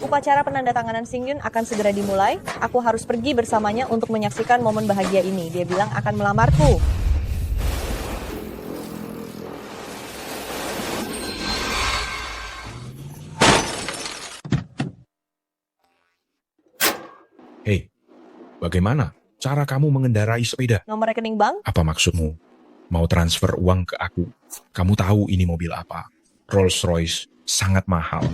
Upacara penandatanganan Xingyun akan segera dimulai. Aku harus pergi bersamanya untuk menyaksikan momen bahagia ini. Dia bilang akan melamarku. Hei, bagaimana cara kamu mengendarai sepeda? Nomor rekening bank? Apa maksudmu? Mau transfer uang ke aku? Kamu tahu ini mobil apa? Rolls Royce, sangat mahal.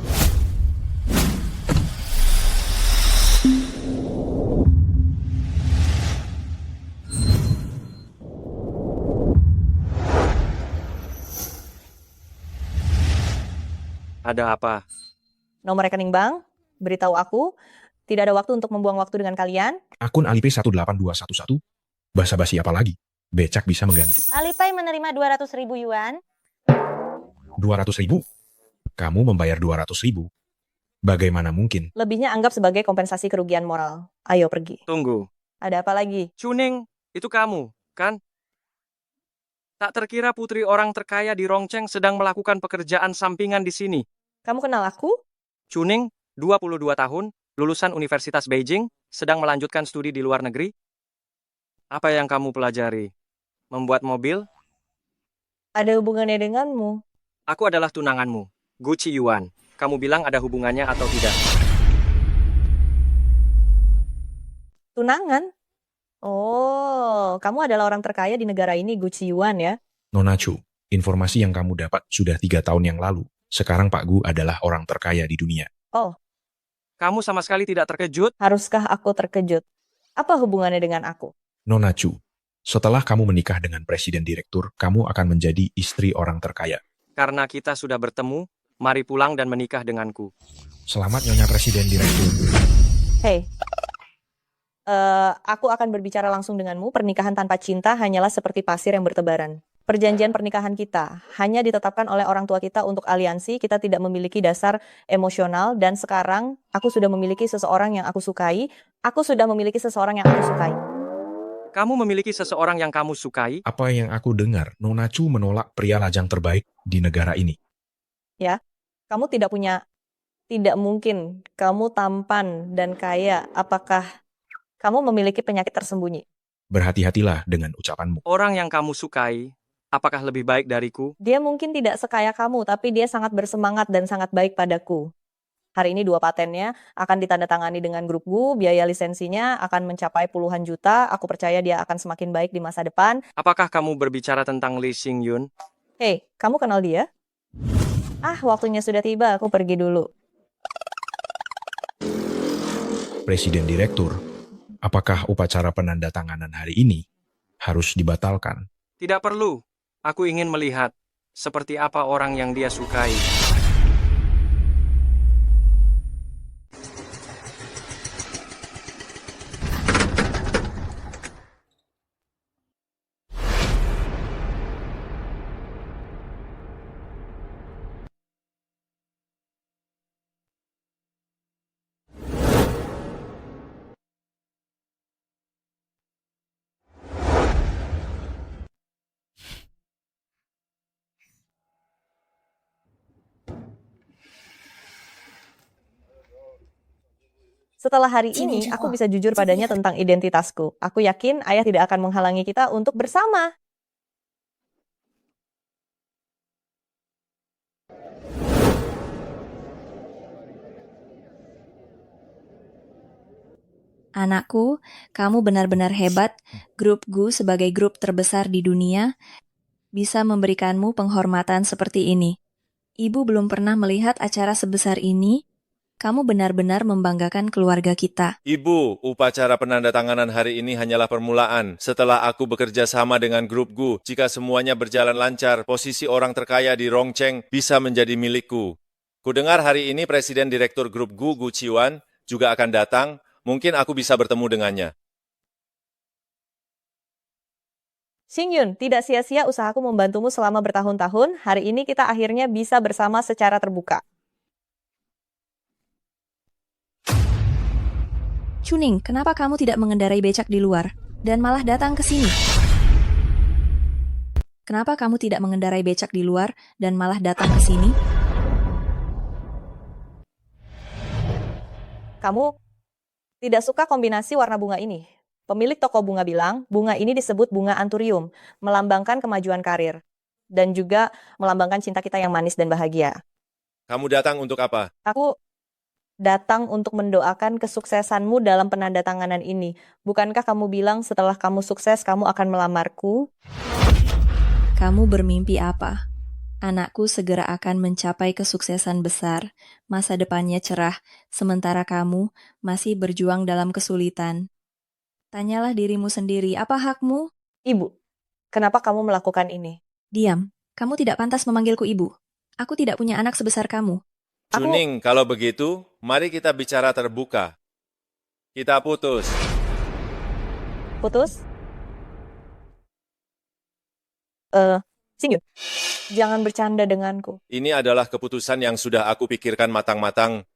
Ada apa? Nomor rekening bank? Beritahu aku. Tidak ada waktu untuk membuang waktu dengan kalian. Akun Alipay 18211? Basa-basi apa lagi? Becak bisa mengganti. Alipay menerima 200.000 yuan. 200.000? Kamu membayar 200.000? Bagaimana mungkin? Lebihnya anggap sebagai kompensasi kerugian moral. Ayo pergi. Tunggu. Ada apa lagi? Chuning, itu kamu, kan? Tak terkira putri orang terkaya di Rongcheng sedang melakukan pekerjaan sampingan di sini. Kamu kenal aku? Chuning, 22 tahun, lulusan Universitas Beijing, sedang melanjutkan studi di luar negeri. Apa yang kamu pelajari? Membuat mobil? Ada hubungannya denganmu. Aku adalah tunanganmu, Gu Qiyuan. Kamu bilang ada hubungannya atau tidak? Tunangan? Oh, kamu adalah orang terkaya di negara ini, Gu Qiyuan ya? Nona Chu, informasi yang kamu dapat sudah 3 tahun yang lalu. Sekarang Pak Gu adalah orang terkaya di dunia. Oh, Kamu sama sekali tidak terkejut? haruskah aku terkejut? Apa hubungannya dengan aku? Nona Chu, setelah kamu menikah dengan presiden direktur, kamu akan menjadi istri orang terkaya. Karena kita sudah bertemu, mari pulang dan menikah denganku. Selamat Nyonya Presiden Direktur. Hei, aku akan berbicara langsung denganmu. Pernikahan tanpa cinta hanyalah seperti pasir yang bertebaran. Perjanjian pernikahan kita hanya ditetapkan oleh orang tua kita untuk aliansi. Kita tidak memiliki dasar emosional. Dan sekarang aku sudah memiliki seseorang yang aku sukai. Aku sudah memiliki seseorang yang aku sukai. Kamu memiliki seseorang yang kamu sukai? Apa yang aku dengar, Nona Chu menolak pria lajang terbaik di negara ini. Ya, kamu tidak mungkin. Kamu tampan dan kaya. Apakah kamu memiliki penyakit tersembunyi? Berhati-hatilah dengan ucapanmu. Orang yang kamu sukai, apakah lebih baik dariku? Dia mungkin tidak sekaya kamu, tapi dia sangat bersemangat dan sangat baik padaku. Hari ini 2 patennya akan ditandatangani dengan grup Gu, biaya lisensinya akan mencapai puluhan juta. Aku percaya dia akan semakin baik di masa depan. Apakah kamu berbicara tentang Lee Xingyun? Hei, kamu kenal dia? Waktunya sudah tiba, aku pergi dulu. Presiden Direktur, apakah upacara penandatanganan hari ini harus dibatalkan? Tidak perlu. Aku ingin melihat seperti apa orang yang dia sukai. Setelah hari ini, aku bisa jujur padanya tentang identitasku. Aku yakin ayah tidak akan menghalangi kita untuk bersama. Anakku, kamu benar-benar hebat. Grup Gu sebagai grup terbesar di dunia bisa memberikanmu penghormatan seperti ini. Ibu belum pernah melihat acara sebesar ini. Kamu benar-benar membanggakan keluarga kita. Ibu, upacara penandatanganan hari ini hanyalah permulaan. Setelah aku bekerja sama dengan grup Gu, jika semuanya berjalan lancar, posisi orang terkaya di Rongcheng bisa menjadi milikku. Kudengar hari ini Presiden Direktur grup Gu, Gu Qiyuan, juga akan datang. Mungkin aku bisa bertemu dengannya. Xingyun, tidak sia-sia usahaku membantumu selama bertahun-tahun. Hari ini kita akhirnya bisa bersama secara terbuka. Chuning, kenapa kamu tidak mengendarai becak di luar dan malah datang ke sini? Kenapa kamu tidak mengendarai becak di luar dan malah datang ke sini? Kamu tidak suka kombinasi warna bunga ini. Pemilik toko bunga bilang, bunga ini disebut bunga anturium, melambangkan kemajuan karir. Dan juga melambangkan cinta kita yang manis dan bahagia. Kamu datang untuk apa? Aku datang untuk mendoakan kesuksesanmu dalam penandatanganan ini. Bukankah kamu bilang setelah kamu sukses, kamu akan melamarku? Kamu bermimpi apa? Anakku segera akan mencapai kesuksesan besar, masa depannya cerah, sementara kamu masih berjuang dalam kesulitan. Tanyalah dirimu sendiri, apa hakmu? Ibu, kenapa kamu melakukan ini? Diam, kamu tidak pantas memanggilku ibu. Aku tidak punya anak sebesar kamu. Chuning, kalau begitu, mari kita bicara terbuka. Kita putus. Putus? Singyun, jangan bercanda denganku. Ini adalah keputusan yang sudah aku pikirkan matang-matang.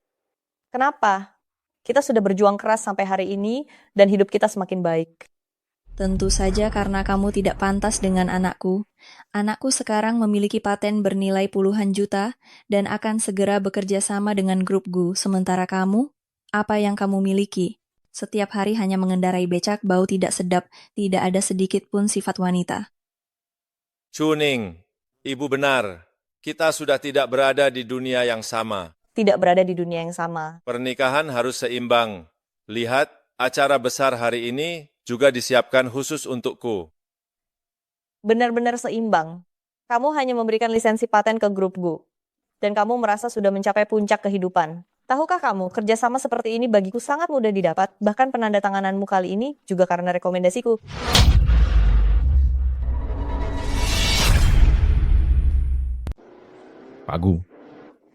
Kenapa? Kita sudah berjuang keras sampai hari ini dan hidup kita semakin baik. Tentu saja karena kamu tidak pantas dengan anakku. Anakku sekarang memiliki paten bernilai puluhan juta dan akan segera bekerja sama dengan grup Gu. Sementara kamu, apa yang kamu miliki? Setiap hari hanya mengendarai becak, bau tidak sedap, tidak ada sedikit pun sifat wanita. Chuning, ibu benar. Kita sudah tidak berada di dunia yang sama. Tidak berada di dunia yang sama. Pernikahan harus seimbang. Lihat, acara besar hari ini juga disiapkan khusus untukku. Benar-benar seimbang. Kamu hanya memberikan lisensi paten ke grup Gu. Dan kamu merasa sudah mencapai puncak kehidupan. Tahukah kamu, kerjasama seperti ini bagiku sangat mudah didapat, bahkan penandatangananmu kali ini juga karena rekomendasiku. Pak Gu,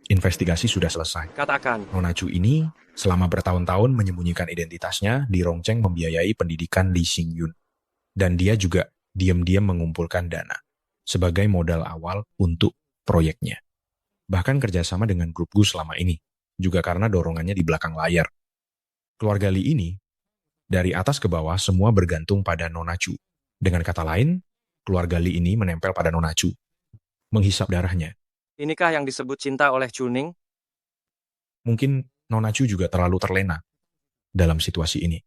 investigasi sudah selesai. Katakan, Nona Chu ini selama bertahun-tahun menyembunyikan identitasnya di Rongcheng membiayai pendidikan Lee Xingyun. Dan dia juga diam-diam mengumpulkan dana sebagai modal awal untuk proyeknya. Bahkan kerjasama dengan grup Gu selama ini, juga karena dorongannya di belakang layar. Keluarga Lee ini, dari atas ke bawah semua bergantung pada Nona Chu. Dengan kata lain, keluarga Lee ini menempel pada Nona Chu, menghisap darahnya. inikah yang disebut cinta oleh Chuning? Mungkin Nona Chu juga terlalu terlena dalam situasi ini.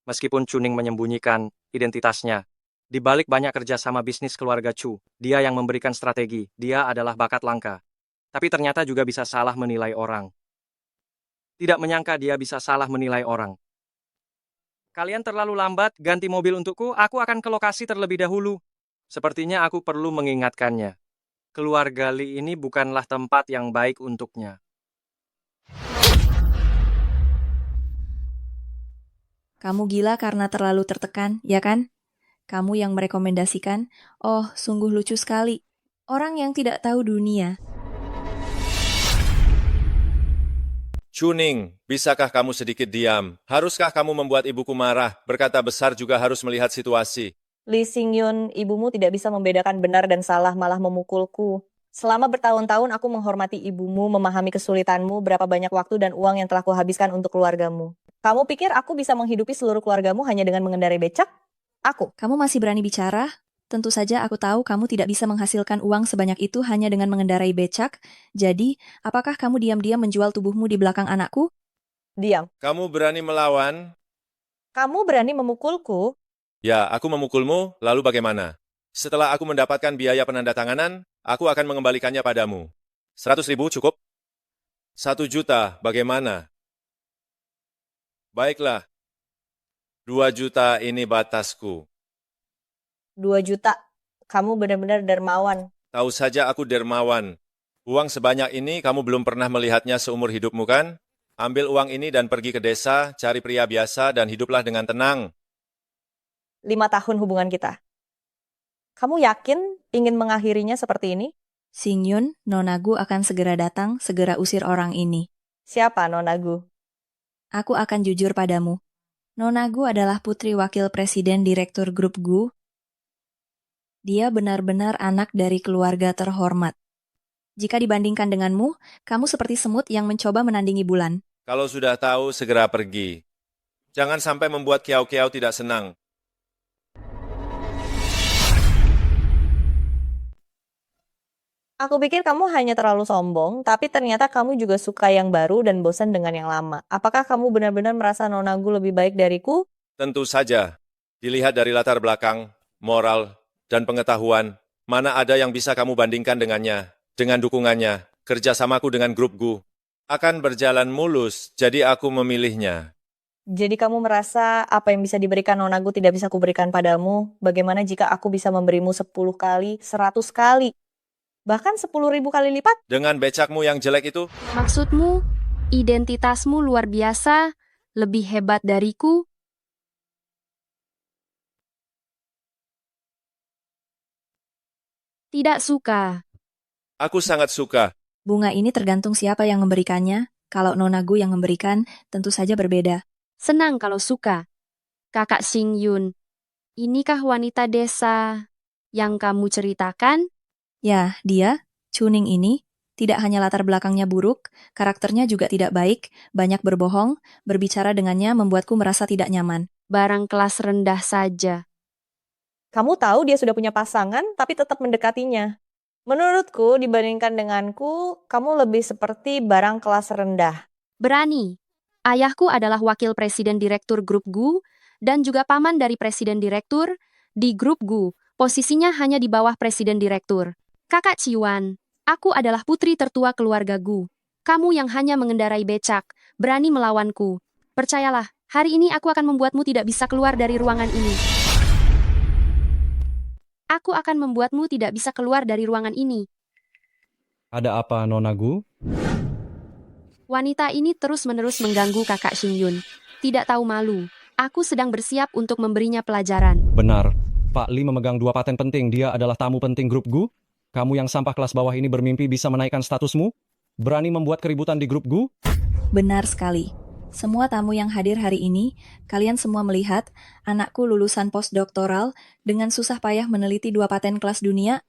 Meskipun Chuning menyembunyikan identitasnya, di balik banyak kerjasama bisnis keluarga Chu, dia yang memberikan strategi, dia adalah bakat langka. Tapi ternyata juga bisa salah menilai orang. Tidak menyangka dia bisa salah menilai orang. Kalian terlalu lambat, ganti mobil untukku, aku akan ke lokasi terlebih dahulu. Sepertinya aku perlu mengingatkannya. Keluarga Lee ini bukanlah tempat yang baik untuknya. Kamu gila karena terlalu tertekan, ya kan? Kamu yang merekomendasikan, oh sungguh lucu sekali. Orang yang tidak tahu dunia. Chuning, bisakah kamu sedikit diam? Haruskah kamu membuat ibuku marah? Berkata besar juga harus melihat situasi. Lee Xingyun, ibumu tidak bisa membedakan benar dan salah, malah memukulku. Selama bertahun-tahun aku menghormati ibumu, memahami kesulitanmu, berapa banyak waktu dan uang yang telah kuhabiskan untuk keluargamu. Kamu pikir aku bisa menghidupi seluruh keluargamu hanya dengan mengendarai becak? Aku. Kamu masih berani bicara? Tentu saja aku tahu kamu tidak bisa menghasilkan uang sebanyak itu hanya dengan mengendarai becak. Jadi, apakah kamu diam-diam menjual tubuhmu di belakang anakku? Diam. Kamu berani melawan? Kamu berani memukulku? Ya, aku memukulmu, lalu bagaimana? Setelah aku mendapatkan biaya penandatanganan, aku akan mengembalikannya padamu. 100.000 cukup? 1 juta, bagaimana? Baiklah. 2 juta ini batasku. 2 juta. Kamu benar-benar dermawan. Tahu saja aku dermawan. Uang sebanyak ini kamu belum pernah melihatnya seumur hidupmu kan? Ambil uang ini dan pergi ke desa, cari pria biasa dan hiduplah dengan tenang. 5 tahun hubungan kita. Kamu yakin ingin mengakhirinya seperti ini? Xingyun, Nona Gu akan segera datang, segera usir orang ini. Siapa Nona Gu? Aku akan jujur padamu. Nona Gu adalah putri wakil presiden direktur grup Gu. Dia benar-benar anak dari keluarga terhormat. Jika dibandingkan denganmu, kamu seperti semut yang mencoba menandingi bulan. Kalau sudah tahu, segera pergi. Jangan sampai membuat Kiao-Kiao tidak senang. Aku pikir kamu hanya terlalu sombong, tapi ternyata kamu juga suka yang baru dan bosan dengan yang lama. Apakah kamu benar-benar merasa Nonagu lebih baik dariku? Tentu saja. Dilihat dari latar belakang, moral, dan pengetahuan, mana ada yang bisa kamu bandingkan dengannya. Dengan dukungannya, kerjasamaku dengan grup GU akan berjalan mulus, jadi aku memilihnya. Jadi kamu merasa apa yang bisa diberikan Nonagu tidak bisa kuberikan padamu? Bagaimana jika aku bisa memberimu 10 kali, 100 kali, bahkan 10.000 kali lipat? Dengan becakmu yang jelek itu, Maksudmu, identitasmu luar biasa, lebih hebat dariku? Tidak suka. aku sangat suka. Bunga ini tergantung siapa yang memberikannya. Kalau Nonagu yang memberikan, tentu saja berbeda. Senang kalau suka. Kakak Xing Yun, inikah wanita desa yang kamu ceritakan? Ya, dia, Chuning ini, tidak hanya latar belakangnya buruk, karakternya juga tidak baik, banyak berbohong, berbicara dengannya membuatku merasa tidak nyaman. Barang kelas rendah saja. Kamu tahu dia sudah punya pasangan, tapi tetap mendekatinya. Menurutku, dibandingkan denganku, kamu lebih seperti barang kelas rendah. Berani. Ayahku adalah wakil presiden direktur grup GU dan juga paman dari presiden direktur di grup GU. Posisinya hanya di bawah presiden direktur. Kakak Ciwan, aku adalah putri tertua keluarga GU. Kamu yang hanya mengendarai becak, berani melawanku. Percayalah, hari ini aku akan membuatmu tidak bisa keluar dari ruangan ini. Aku akan membuatmu tidak bisa keluar dari ruangan ini. Ada apa, Nonagu? Wanita ini terus-menerus mengganggu kakak Xing Yun. Tidak tahu malu. Aku sedang bersiap untuk memberinya pelajaran. Benar. Pak Li memegang 2 paten penting. Dia adalah tamu penting grup GU. Kamu yang sampah kelas bawah ini bermimpi bisa menaikkan statusmu? Berani membuat keributan di grup GU? Benar sekali. Semua tamu yang hadir hari ini, kalian semua melihat anakku lulusan postdoktoral dengan susah payah meneliti 2 paten kelas dunia.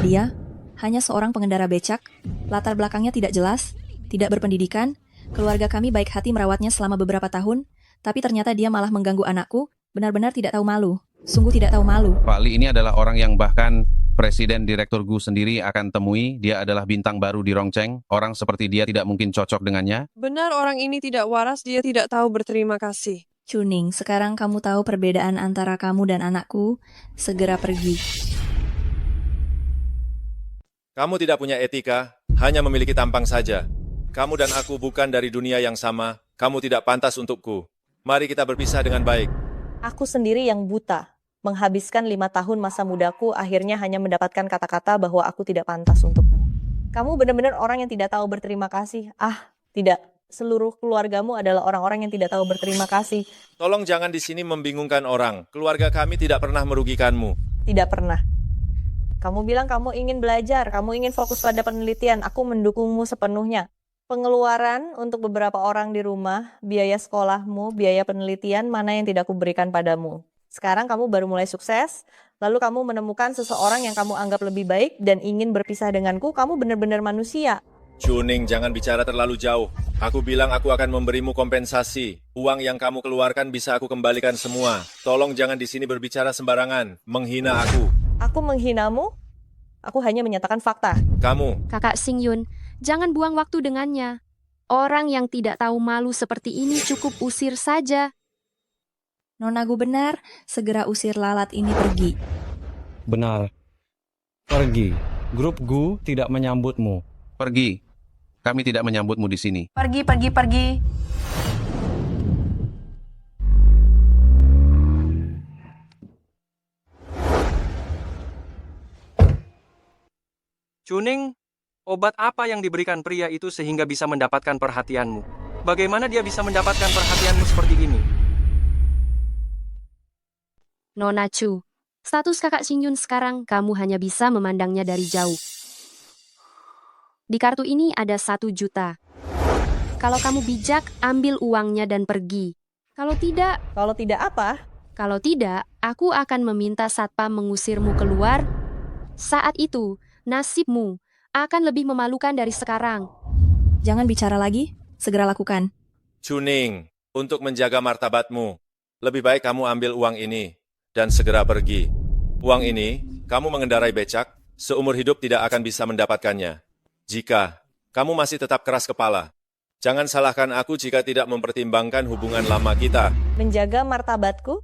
Dia hanya seorang pengendara becak, latar belakangnya tidak jelas, tidak berpendidikan, keluarga kami baik hati merawatnya selama beberapa tahun, tapi ternyata dia malah mengganggu anakku, benar-benar tidak tahu malu. Sungguh tidak tahu malu. Pak Li ini adalah orang yang bahkan Presiden Direktur GU sendiri akan temui. Dia adalah bintang baru di Rongcheng. Orang seperti dia tidak mungkin cocok dengannya. Benar orang ini tidak waras, dia tidak tahu berterima kasih. Chuning, sekarang kamu tahu perbedaan antara kamu dan anakku. Segera pergi. Kamu tidak punya etika, hanya memiliki tampang saja. Kamu dan aku bukan dari dunia yang sama, kamu tidak pantas untukku. Mari kita berpisah dengan baik. Aku sendiri yang buta, menghabiskan 5 tahun masa mudaku akhirnya hanya mendapatkan kata-kata bahwa aku tidak pantas untukmu. Kamu benar-benar orang yang tidak tahu berterima kasih. Tidak. Seluruh keluargamu adalah orang-orang yang tidak tahu berterima kasih. Tolong jangan di sini membingungkan orang. Keluarga kami tidak pernah merugikanmu. Tidak pernah. Kamu bilang kamu ingin belajar, kamu ingin fokus pada penelitian. Aku mendukungmu sepenuhnya. Pengeluaran untuk beberapa orang di rumah, biaya sekolahmu, biaya penelitian, mana yang tidak kuberikan padamu. Sekarang kamu baru mulai sukses, lalu kamu menemukan seseorang yang kamu anggap lebih baik dan ingin berpisah denganku, kamu benar-benar manusia. Chuning, jangan bicara terlalu jauh. Aku bilang aku akan memberimu kompensasi. Uang yang kamu keluarkan bisa aku kembalikan semua. Tolong jangan di sini berbicara sembarangan, menghina aku. Aku menghinamu? Aku hanya menyatakan fakta. Kamu, Kakak Xing Yun, jangan buang waktu dengannya. Orang yang tidak tahu malu seperti ini cukup usir saja. Nonagu benar, segera usir lalat ini pergi. Benar. Pergi. Grup GU tidak menyambutmu. Pergi. Kami tidak menyambutmu di sini. Pergi, pergi, pergi. Chuning, obat apa yang diberikan pria itu sehingga bisa mendapatkan perhatianmu? Bagaimana dia bisa mendapatkan perhatianmu seperti ini? Nona Chu, status kakak Xing Yun sekarang kamu hanya bisa memandangnya dari jauh. Di kartu ini ada 1 juta. Kalau kamu bijak, ambil uangnya dan pergi. Kalau tidak, Kalau tidak apa? aku akan meminta satpam mengusirmu keluar. Saat itu, nasibmu akan lebih memalukan dari sekarang. Jangan bicara lagi, segera lakukan. Chuning, untuk menjaga martabatmu, lebih baik kamu ambil uang ini dan segera pergi. Uang ini, kamu mengendarai becak, seumur hidup tidak akan bisa mendapatkannya. Jika kamu masih tetap keras kepala, jangan salahkan aku jika tidak mempertimbangkan hubungan lama kita. Menjaga martabatku?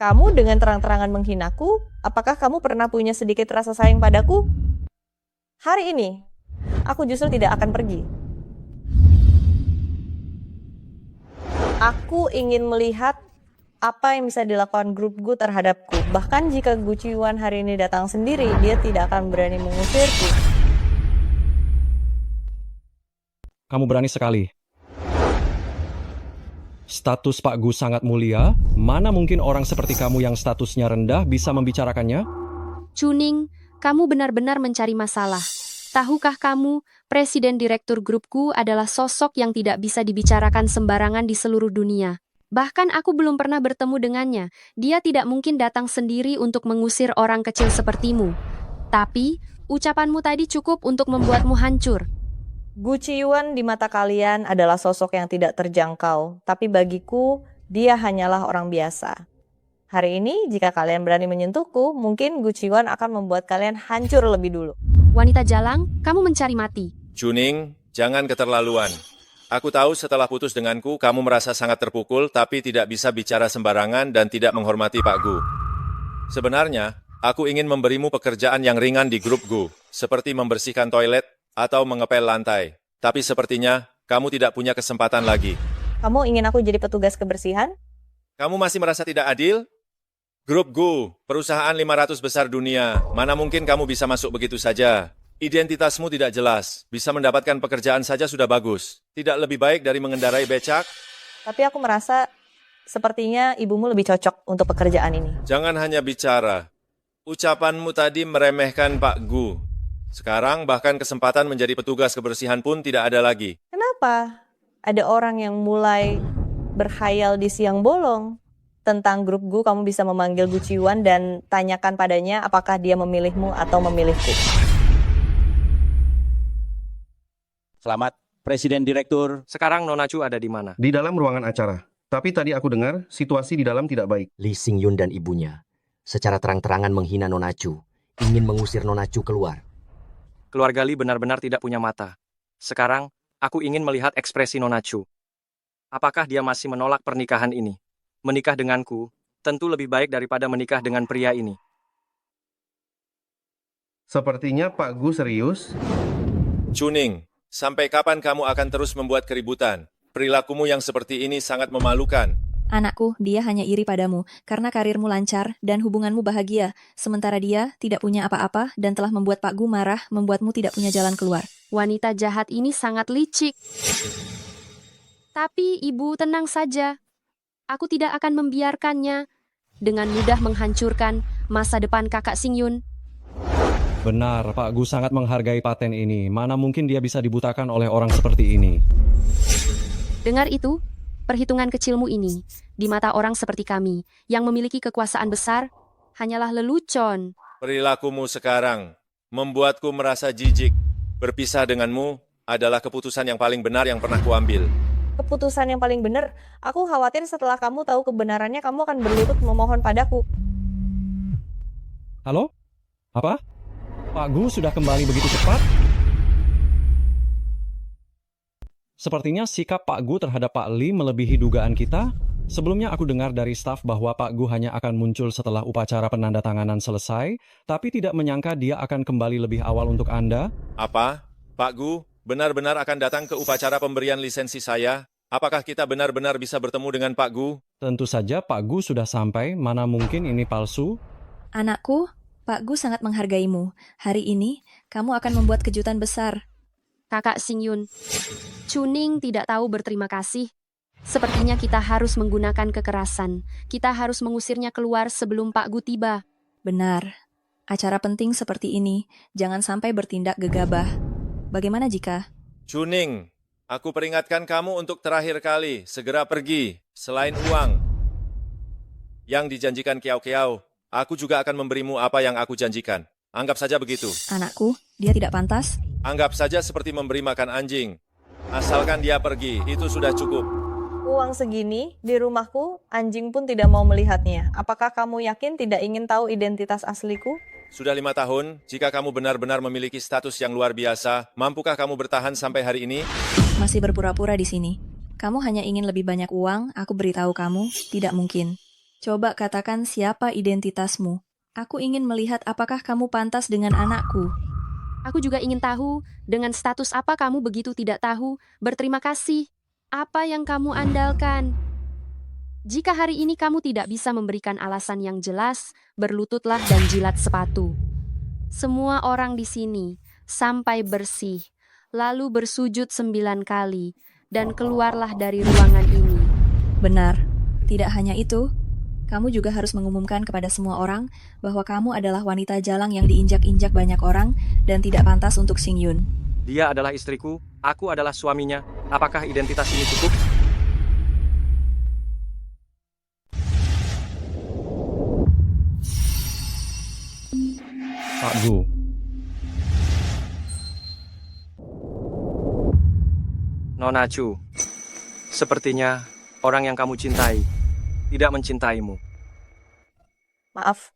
Kamu dengan terang-terangan menghinaku? Apakah kamu pernah punya sedikit rasa sayang padaku? Hari ini, aku justru tidak akan pergi. Aku ingin melihat apa yang bisa dilakukan grup Gu terhadapku. Bahkan jika Gu Qiwan hari ini datang sendiri, dia tidak akan berani mengusirku. Kamu berani sekali. Status Pak Gu sangat mulia, mana mungkin orang seperti kamu yang statusnya rendah bisa membicarakannya? Chuning, kamu benar-benar mencari masalah. Tahukah kamu, Presiden Direktur Grup Gu adalah sosok yang tidak bisa dibicarakan sembarangan di seluruh dunia. Bahkan aku belum pernah bertemu dengannya. Dia tidak mungkin datang sendiri untuk mengusir orang kecil sepertimu. Tapi, ucapanmu tadi cukup untuk membuatmu hancur. Gu Qiwan di mata kalian adalah sosok yang tidak terjangkau, tapi bagiku dia hanyalah orang biasa. Hari ini jika kalian berani menyentuhku, mungkin Gu Qiwan akan membuat kalian hancur lebih dulu. Wanita jalang, kamu mencari mati. Chuning, jangan keterlaluan. Aku tahu setelah putus denganku, kamu merasa sangat terpukul, tapi tidak bisa bicara sembarangan dan tidak menghormati Pak Gu. Sebenarnya, aku ingin memberimu pekerjaan yang ringan di grup Gu, seperti membersihkan toilet atau mengepel lantai. Tapi sepertinya, kamu tidak punya kesempatan lagi. Kamu ingin aku jadi petugas kebersihan? Kamu masih merasa tidak adil? Grup Gu, perusahaan 500 besar dunia, mana mungkin kamu bisa masuk begitu saja? Identitasmu tidak jelas, bisa mendapatkan pekerjaan saja sudah bagus. Tidak lebih baik dari mengendarai becak? Tapi aku merasa sepertinya ibumu lebih cocok untuk pekerjaan ini. Jangan hanya bicara. Ucapanmu tadi meremehkan Pak Gu. Sekarang bahkan kesempatan menjadi petugas kebersihan pun tidak ada lagi. Kenapa? Ada orang yang mulai berkhayal di siang bolong tentang grup Gu. Kamu bisa memanggil Gu Qiwan dan tanyakan padanya apakah dia memilihmu atau memilihku. Selamat, Presiden Direktur. Sekarang Nona Chu ada di mana? Di dalam ruangan acara. Tapi tadi aku dengar situasi di dalam tidak baik. Lee Xingyun dan ibunya secara terang-terangan menghina Nona Chu, ingin mengusir Nona Chu keluar. Keluarga Lee benar-benar tidak punya mata. Sekarang, aku ingin melihat ekspresi Nona Chu. Apakah dia masih menolak pernikahan ini? Menikah denganku, tentu lebih baik daripada menikah dengan pria ini. Sepertinya Pak Gu serius. Chuning, sampai kapan kamu akan terus membuat keributan? Perilakumu yang seperti ini sangat memalukan. Anakku, dia hanya iri padamu karena karirmu lancar dan hubunganmu bahagia, sementara dia tidak punya apa-apa dan telah membuat Pak Gu marah, membuatmu tidak punya jalan keluar. Wanita jahat ini sangat licik. Tapi ibu tenang saja. Aku tidak akan membiarkannya dengan mudah menghancurkan masa depan kakak Xingyun. Benar, Pak Gu sangat menghargai paten ini. Mana mungkin dia bisa dibutakan oleh orang seperti ini. Dengar itu? Perhitungan kecilmu ini, di mata orang seperti kami, yang memiliki kekuasaan besar, hanyalah lelucon. Perilakumu sekarang membuatku merasa jijik. Berpisah denganmu adalah keputusan yang paling benar yang pernah kuambil. Keputusan yang paling benar, aku khawatir setelah kamu tahu kebenarannya, kamu akan berlutut memohon padaku. Halo? Apa? Pak Gu sudah kembali begitu cepat? Sepertinya sikap Pak Gu terhadap Pak Lee melebihi dugaan kita. Sebelumnya aku dengar dari staf bahwa Pak Gu hanya akan muncul setelah upacara penandatanganan selesai, tapi tidak menyangka dia akan kembali lebih awal untuk Anda. Apa? Pak Gu benar-benar akan datang ke upacara pemberian lisensi saya? Apakah kita benar-benar bisa bertemu dengan Pak Gu? Tentu saja Pak Gu sudah sampai, mana mungkin ini palsu? Anakku, Pak Gu sangat menghargaimu. Hari ini, kamu akan membuat kejutan besar. Kakak Xingyun, Chuning tidak tahu berterima kasih. Sepertinya kita harus menggunakan kekerasan. Kita harus mengusirnya keluar sebelum Pak Gu tiba. Benar. Acara penting seperti ini, jangan sampai bertindak gegabah. Bagaimana jika? Chuning, aku peringatkan kamu untuk terakhir kali. Segera pergi. Selain uang yang dijanjikan Kiao-Kiao, aku juga akan memberimu apa yang aku janjikan. Anggap saja begitu. Anakku, dia tidak pantas. Anggap saja seperti memberi makan anjing. Asalkan dia pergi, itu sudah cukup. Uang segini, di rumahku, anjing pun tidak mau melihatnya. Apakah kamu yakin tidak ingin tahu identitas asliku? Sudah 5 tahun, jika kamu benar-benar memiliki status yang luar biasa, mampukah kamu bertahan sampai hari ini? Masih berpura-pura di sini. Kamu hanya ingin lebih banyak uang, aku beritahu kamu, tidak mungkin. Coba katakan siapa identitasmu. Aku ingin melihat apakah kamu pantas dengan anakku. Aku juga ingin tahu, dengan status apa kamu begitu tidak tahu, berterima kasih. Apa yang kamu andalkan? Jika hari ini kamu tidak bisa memberikan alasan yang jelas, berlututlah dan jilat sepatu. Semua orang di sini, sampai bersih, lalu bersujud 9 kali, dan keluarlah dari ruangan ini. Benar, tidak hanya itu, kamu juga harus mengumumkan kepada semua orang bahwa kamu adalah wanita jalang yang diinjak-injak banyak orang dan tidak pantas untuk Sing Yun. Dia adalah istriku, aku adalah suaminya. Apakah identitas ini cukup? Pak Gu, Nona Chu, sepertinya orang yang kamu cintai tidak mencintaimu. Maaf,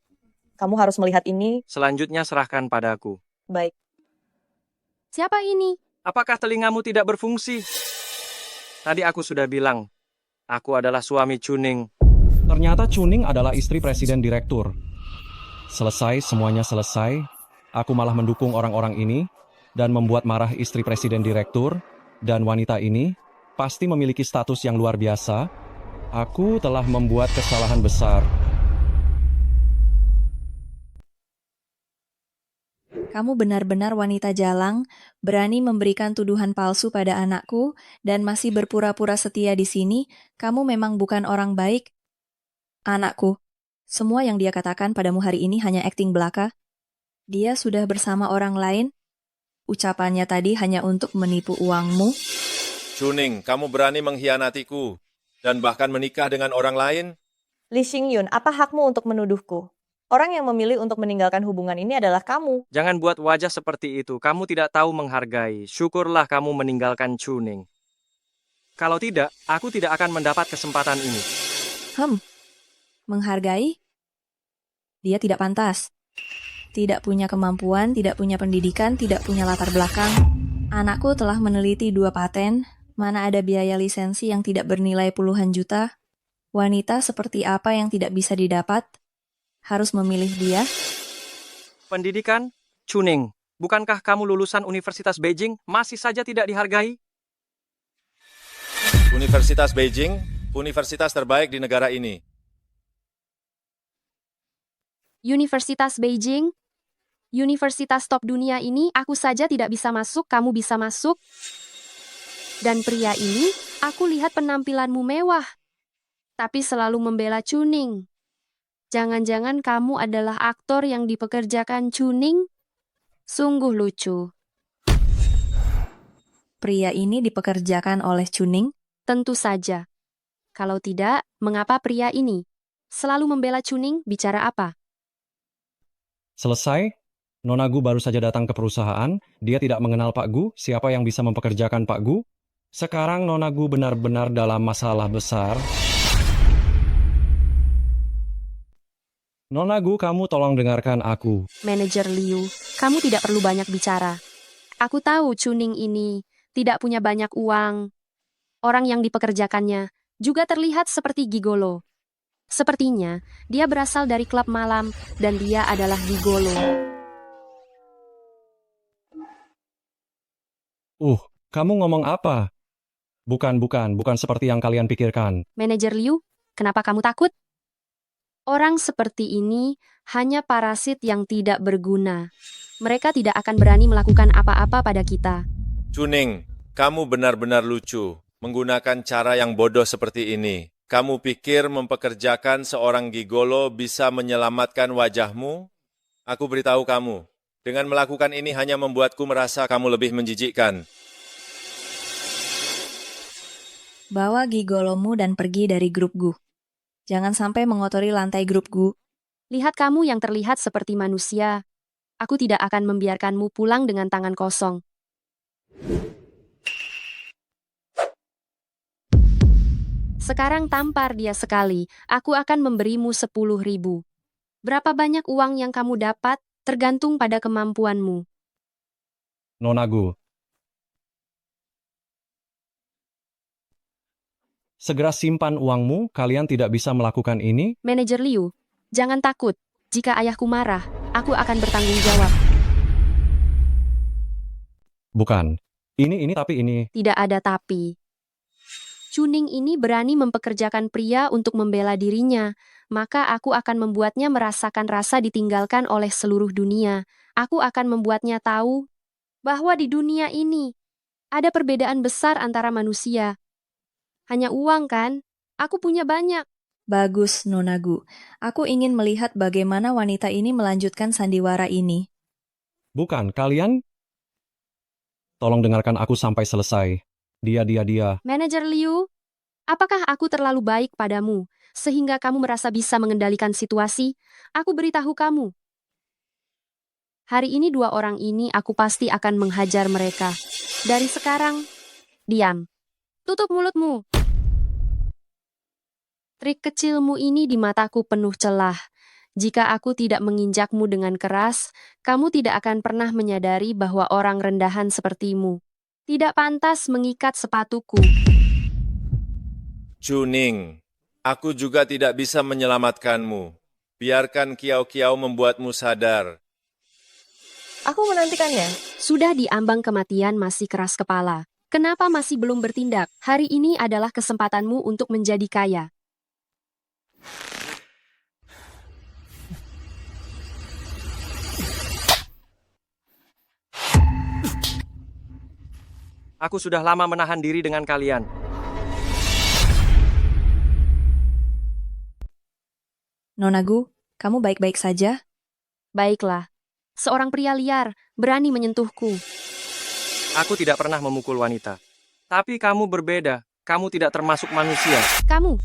kamu harus melihat ini. Selanjutnya serahkan padaku. Baik. Siapa ini? Apakah telingamu tidak berfungsi? Tadi aku sudah bilang, aku adalah suami Chuning. ternyata Chuning adalah istri presiden direktur. Selesai, semuanya selesai. Aku malah mendukung orang-orang ini dan membuat marah istri presiden direktur dan wanita ini pasti memiliki status yang luar biasa. Aku telah membuat kesalahan besar. Kamu benar-benar wanita jalang, berani memberikan tuduhan palsu pada anakku, dan masih berpura-pura setia di sini. Kamu memang bukan orang baik. Anakku, semua yang dia katakan padamu hari ini hanya akting belaka. Dia sudah bersama orang lain. Ucapannya tadi hanya untuk menipu uangmu. Chuning, kamu berani mengkhianatiku dan bahkan menikah dengan orang lain? Lee Xingyun, apa hakmu untuk menuduhku? Orang yang memilih untuk meninggalkan hubungan ini adalah kamu. Jangan buat wajah seperti itu. Kamu tidak tahu menghargai. Syukurlah kamu meninggalkan Chuning. Kalau tidak, aku tidak akan mendapat kesempatan ini. Menghargai? Dia tidak pantas. Tidak punya kemampuan, tidak punya pendidikan, tidak punya latar belakang. Anakku telah meneliti 2 paten. Mana ada biaya lisensi yang tidak bernilai puluhan juta? Wanita seperti apa yang tidak bisa didapat? Harus memilih dia? Pendidikan? Chuning, bukankah kamu lulusan Universitas Beijing masih saja tidak dihargai? Universitas Beijing, universitas terbaik di negara ini. Universitas Beijing? Universitas top dunia ini, aku saja tidak bisa masuk, kamu bisa masuk. Dan pria ini, aku lihat penampilanmu mewah. Tapi selalu membela Chuning. Jangan-jangan kamu adalah aktor yang dipekerjakan Chuning? Sungguh lucu. Pria ini dipekerjakan oleh Chuning? Tentu saja. Kalau tidak, mengapa pria ini selalu membela Chuning? Bicara apa? Selesai, Nona Gu baru saja datang ke perusahaan. Dia tidak mengenal Pak Gu, siapa yang bisa mempekerjakan Pak Gu. Sekarang Nona Gu benar-benar dalam masalah besar. Nona Gu, kamu tolong dengarkan aku. Manajer Liu, kamu tidak perlu banyak bicara. Aku tahu Chuning ini tidak punya banyak uang. Orang yang dipekerjakannya juga terlihat seperti gigolo. Sepertinya, dia berasal dari klub malam dan dia adalah gigolo. Kamu ngomong apa? Bukan seperti yang kalian pikirkan. Manajer Liu, kenapa kamu takut? Orang seperti ini hanya parasit yang tidak berguna. Mereka tidak akan berani melakukan apa-apa pada kita. Chuning, kamu benar-benar lucu. Menggunakan cara yang bodoh seperti ini. Kamu pikir mempekerjakan seorang gigolo bisa menyelamatkan wajahmu? Aku beritahu kamu, dengan melakukan ini hanya membuatku merasa kamu lebih menjijikkan. Bawa gigolomu dan pergi dari grup Gu. Jangan sampai mengotori lantai grup Gu. Lihat kamu yang terlihat seperti manusia. Aku tidak akan membiarkanmu pulang dengan tangan kosong. Sekarang tampar dia sekali. Aku akan memberimu 10.000. Berapa banyak uang yang kamu dapat? Tergantung pada kemampuanmu. Nona Gu. Segera simpan uangmu, kalian tidak bisa melakukan ini. Manajer Liu, jangan takut. Jika ayahku marah, aku akan bertanggung jawab. Bukan. Ini tapi ini. Tidak ada tapi. Chuning ini berani mempekerjakan pria untuk membela dirinya, maka aku akan membuatnya merasakan rasa ditinggalkan oleh seluruh dunia. Aku akan membuatnya tahu bahwa di dunia ini ada perbedaan besar antara manusia. Hanya uang kan? Aku punya banyak. Bagus, Nona Gu. Aku ingin melihat bagaimana wanita ini melanjutkan sandiwara ini. Bukan, kalian? Tolong dengarkan aku sampai selesai. Dia. Manajer Liu, apakah aku terlalu baik padamu, sehingga kamu merasa bisa mengendalikan situasi? Aku beritahu kamu. Hari ini 2 orang ini aku pasti akan menghajar mereka. Dari sekarang, diam. Tutup mulutmu. Trik kecilmu ini di mataku penuh celah. Jika aku tidak menginjakmu dengan keras, kamu tidak akan pernah menyadari bahwa orang rendahan sepertimu tidak pantas mengikat sepatuku. Chuning, aku juga tidak bisa menyelamatkanmu. Biarkan Kiao-Kiao membuatmu sadar. Aku menantikannya. Sudah di ambang kematian masih keras kepala. Kenapa masih belum bertindak? Hari ini adalah kesempatanmu untuk menjadi kaya. Aku sudah lama menahan diri dengan kalian. Nona Gu, kamu baik-baik saja? Baiklah. Seorang pria liar berani menyentuhku. Aku tidak pernah memukul wanita. Tapi kamu berbeda. Kamu tidak termasuk manusia. Kamu.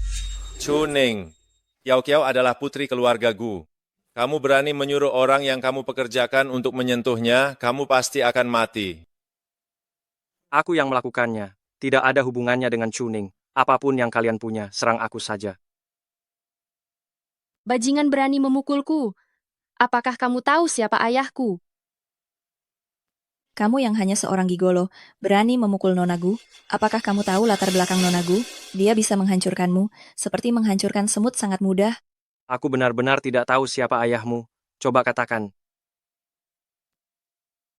Chuning, Kiao-Kiao adalah putri keluarga Gu. Kamu berani menyuruh orang yang kamu pekerjakan untuk menyentuhnya, kamu pasti akan mati. Aku yang melakukannya. Tidak ada hubungannya dengan Chuning. Apapun yang kalian punya, serang aku saja. Bajingan berani memukulku. Apakah kamu tahu siapa ayahku? Kamu yang hanya seorang gigolo, berani memukul Nona Gu? Apakah kamu tahu latar belakang Nona Gu? Dia bisa menghancurkanmu, seperti menghancurkan semut sangat mudah. Aku benar-benar tidak tahu siapa ayahmu. Coba katakan.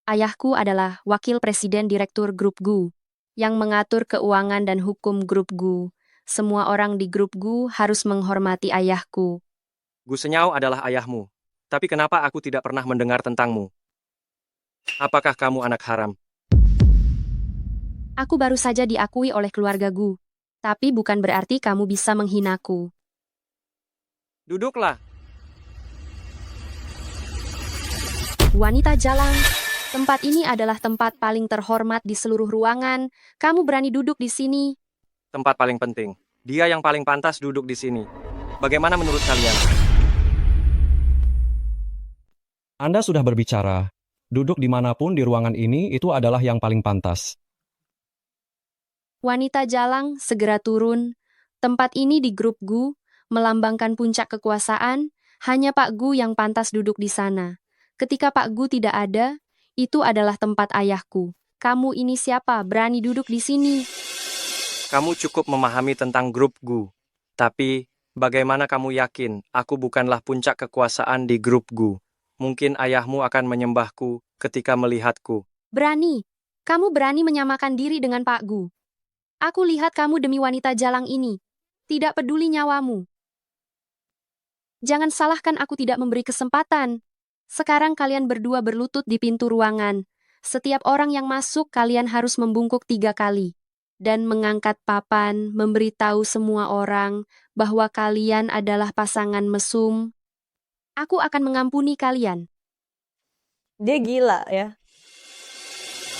Ayahku adalah wakil presiden direktur grup Gu, yang mengatur keuangan dan hukum grup Gu. Semua orang di grup Gu harus menghormati ayahku. Gu Senyao adalah ayahmu. Tapi kenapa aku tidak pernah mendengar tentangmu? Apakah kamu anak haram? Aku baru saja diakui oleh keluarga Gu. Tapi bukan berarti kamu bisa menghinaku. Duduklah. Wanita jalan. Tempat ini adalah tempat paling terhormat di seluruh ruangan. Kamu berani duduk di sini? Tempat paling penting. Dia yang paling pantas duduk di sini. Bagaimana menurut kalian? Anda sudah berbicara. Duduk dimanapun di ruangan ini itu adalah yang paling pantas. Wanita jalang segera turun. Tempat ini di grup Gu melambangkan puncak kekuasaan. Hanya Pak Gu yang pantas duduk di sana. Ketika Pak Gu tidak ada, itu adalah tempat ayahku. Kamu ini siapa? Berani duduk di sini? Kamu cukup memahami tentang grup Gu. Tapi, bagaimana kamu yakin aku bukanlah puncak kekuasaan di grup Gu? Mungkin ayahmu akan menyembahku ketika melihatku. Berani. Kamu berani menyamakan diri dengan Pak Gu. Aku lihat kamu demi wanita jalang ini. Tidak peduli nyawamu. Jangan salahkan aku tidak memberi kesempatan. Sekarang kalian berdua berlutut di pintu ruangan. Setiap orang yang masuk kalian harus membungkuk 3 kali. Dan mengangkat papan, memberitahu semua orang bahwa kalian adalah pasangan mesum. Aku akan mengampuni kalian. Dia gila ya.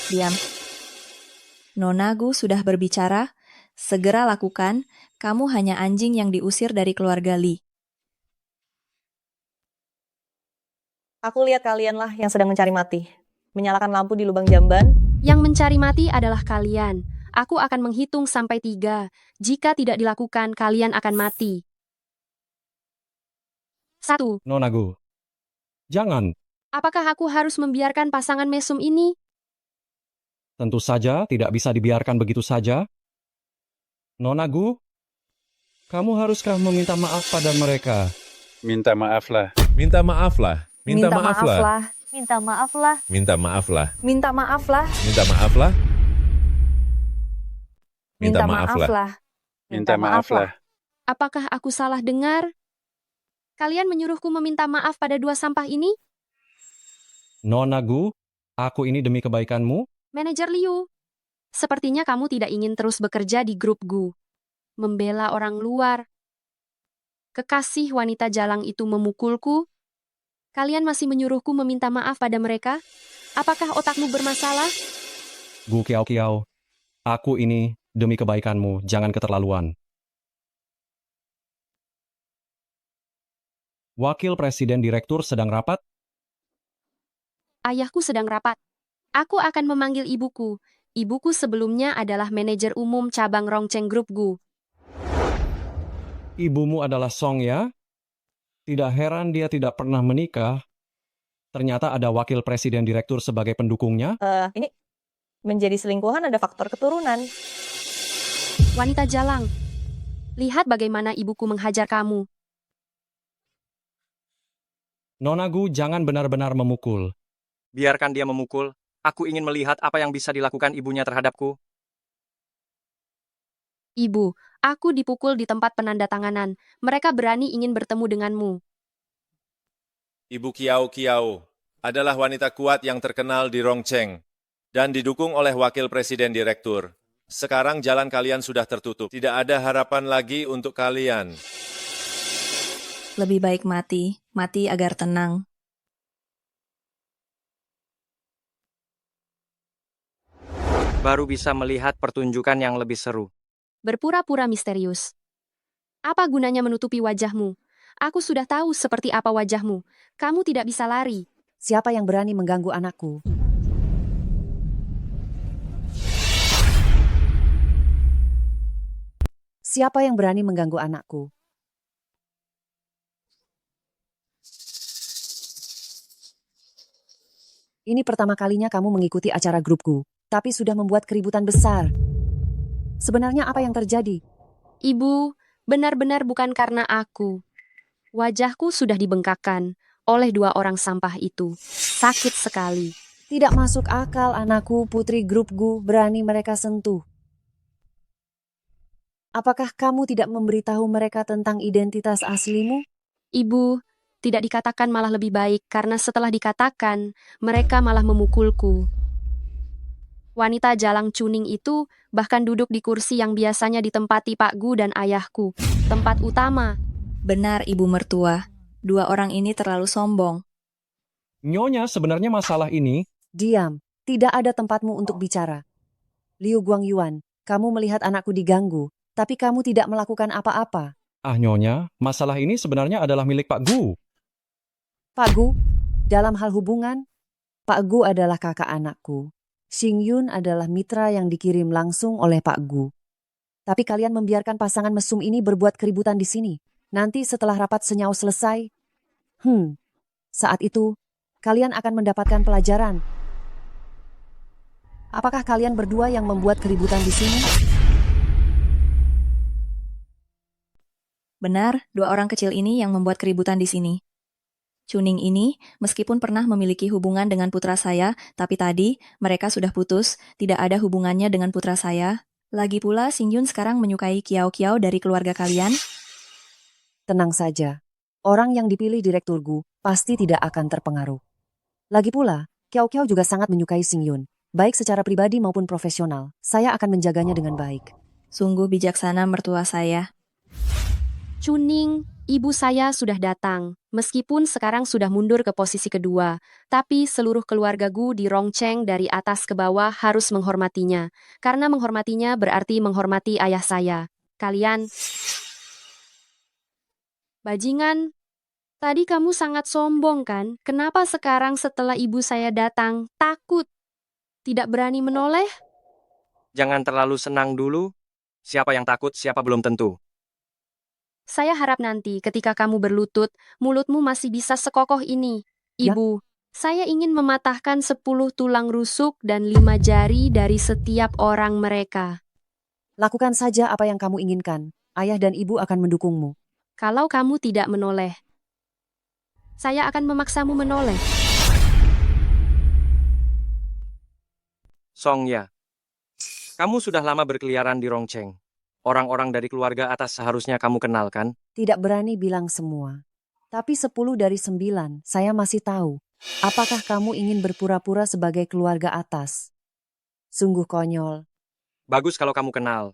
Diam. Nona Gu sudah berbicara. Segera lakukan. Kamu hanya anjing yang diusir dari keluarga Li. Aku lihat kalianlah yang sedang mencari mati. Menyalakan lampu di lubang jamban. Yang mencari mati adalah kalian. Aku akan menghitung sampai 3. Jika tidak dilakukan, kalian akan mati. 1. Nona Gu. Jangan. Apakah aku harus membiarkan pasangan mesum ini? Tentu saja tidak bisa dibiarkan begitu saja. Nona Gu, kamu haruskah meminta maaf pada mereka? Minta maaflah. Minta maaflah. Minta maaflah. Minta maaflah. Minta maaflah. Minta maaflah. Minta maaflah. Minta maaflah. Minta maaflah. Apakah aku salah dengar? Kalian menyuruhku meminta maaf pada dua sampah ini? Nona Gu, aku ini demi kebaikanmu. Manajer Liu, sepertinya kamu tidak ingin terus bekerja di grup Gu. Membela orang luar. Kekasih wanita jalang itu memukulku. Kalian masih menyuruhku meminta maaf pada mereka? Apakah otakmu bermasalah? Gu Kiao Kiao, aku ini demi kebaikanmu, jangan keterlaluan. Wakil Presiden Direktur sedang rapat. Ayahku sedang rapat. Aku akan memanggil ibuku. Ibuku sebelumnya adalah manajer umum cabang Rongcheng Group Gu. Ibumu adalah Song ya? Tidak heran dia tidak pernah menikah. Ternyata ada wakil presiden direktur sebagai pendukungnya. Ini menjadi selingkuhan ada faktor keturunan. Wanita jalang, lihat bagaimana ibuku menghajar kamu. Nona Gu, jangan benar-benar memukul. Biarkan dia memukul. Aku ingin melihat apa yang bisa dilakukan ibunya terhadapku. Ibu, aku dipukul di tempat penandatanganan. Mereka berani ingin bertemu denganmu. Ibu Kiao Kiao adalah wanita kuat yang terkenal di Rongcheng dan didukung oleh wakil presiden direktur. Sekarang jalan kalian sudah tertutup. Tidak ada harapan lagi untuk kalian. Lebih baik mati agar tenang. Baru bisa melihat pertunjukan yang lebih seru. Berpura-pura misterius. Apa gunanya menutupi wajahmu? Aku sudah tahu seperti apa wajahmu. Kamu tidak bisa lari. Siapa yang berani mengganggu anakku? Siapa yang berani mengganggu anakku? Ini pertama kalinya kamu mengikuti acara grupku, tapi sudah membuat keributan besar. Sebenarnya apa yang terjadi? Ibu, benar-benar bukan karena aku. Wajahku sudah dibengkakkan oleh dua orang sampah itu. Sakit sekali. Tidak masuk akal anakku, putri grupku, berani mereka sentuh. Apakah kamu tidak memberitahu mereka tentang identitas aslimu? Ibu, tidak dikatakan malah lebih baik karena setelah dikatakan, mereka malah memukulku. Wanita jalang cuning itu bahkan duduk di kursi yang biasanya ditempati Pak Gu dan ayahku, tempat utama. Benar, Ibu Mertua. Dua orang ini terlalu sombong. Nyonya, sebenarnya masalah ini... Diam, tidak ada tempatmu untuk bicara. Liu Guangyuan, kamu melihat anakku diganggu, tapi kamu tidak melakukan apa-apa. Ah Nyonya, masalah ini sebenarnya adalah milik Pak Gu. Pak Gu, dalam hal hubungan, Pak Gu adalah kakak anakku. Xing Yun adalah mitra yang dikirim langsung oleh Pak Gu. Tapi kalian membiarkan pasangan mesum ini berbuat keributan di sini. Nanti setelah rapat senyau selesai, saat itu kalian akan mendapatkan pelajaran. Apakah kalian berdua yang membuat keributan di sini? Benar, dua orang kecil ini yang membuat keributan di sini. Cuning ini, meskipun pernah memiliki hubungan dengan putra saya, tapi tadi mereka sudah putus, tidak ada hubungannya dengan putra saya. Lagi pula, Xing Yun sekarang menyukai Kiao Kiao dari keluarga kalian. Tenang saja, orang yang dipilih Direktur Gu pasti tidak akan terpengaruh. Lagi pula, Kiao Kiao juga sangat menyukai Xing Yun, baik secara pribadi maupun profesional. Saya akan menjaganya dengan baik. Sungguh bijaksana mertua saya. Cuning, ibu saya sudah datang. Meskipun sekarang sudah mundur ke posisi kedua, tapi seluruh keluarga Gu di Rongcheng dari atas ke bawah harus menghormatinya. Karena menghormatinya berarti menghormati ayah saya. Kalian... Bajingan, tadi kamu sangat sombong kan? Kenapa sekarang setelah ibu saya datang, takut? Tidak berani menoleh? Jangan terlalu senang dulu. Siapa yang takut, siapa belum tentu. Saya harap nanti ketika kamu berlutut, mulutmu masih bisa sekokoh ini. Ibu. Saya ingin mematahkan 10 tulang rusuk dan 5 jari dari setiap orang mereka. Lakukan saja apa yang kamu inginkan. Ayah dan ibu akan mendukungmu. Kalau kamu tidak menoleh, saya akan memaksamu menoleh. Songya, kamu sudah lama berkeliaran di Rongcheng. Orang-orang dari keluarga atas seharusnya kamu kenal, kan? Tidak berani bilang semua. Tapi 10 dari 9, saya masih tahu. Apakah kamu ingin berpura-pura sebagai keluarga atas? Sungguh konyol. Bagus kalau kamu kenal.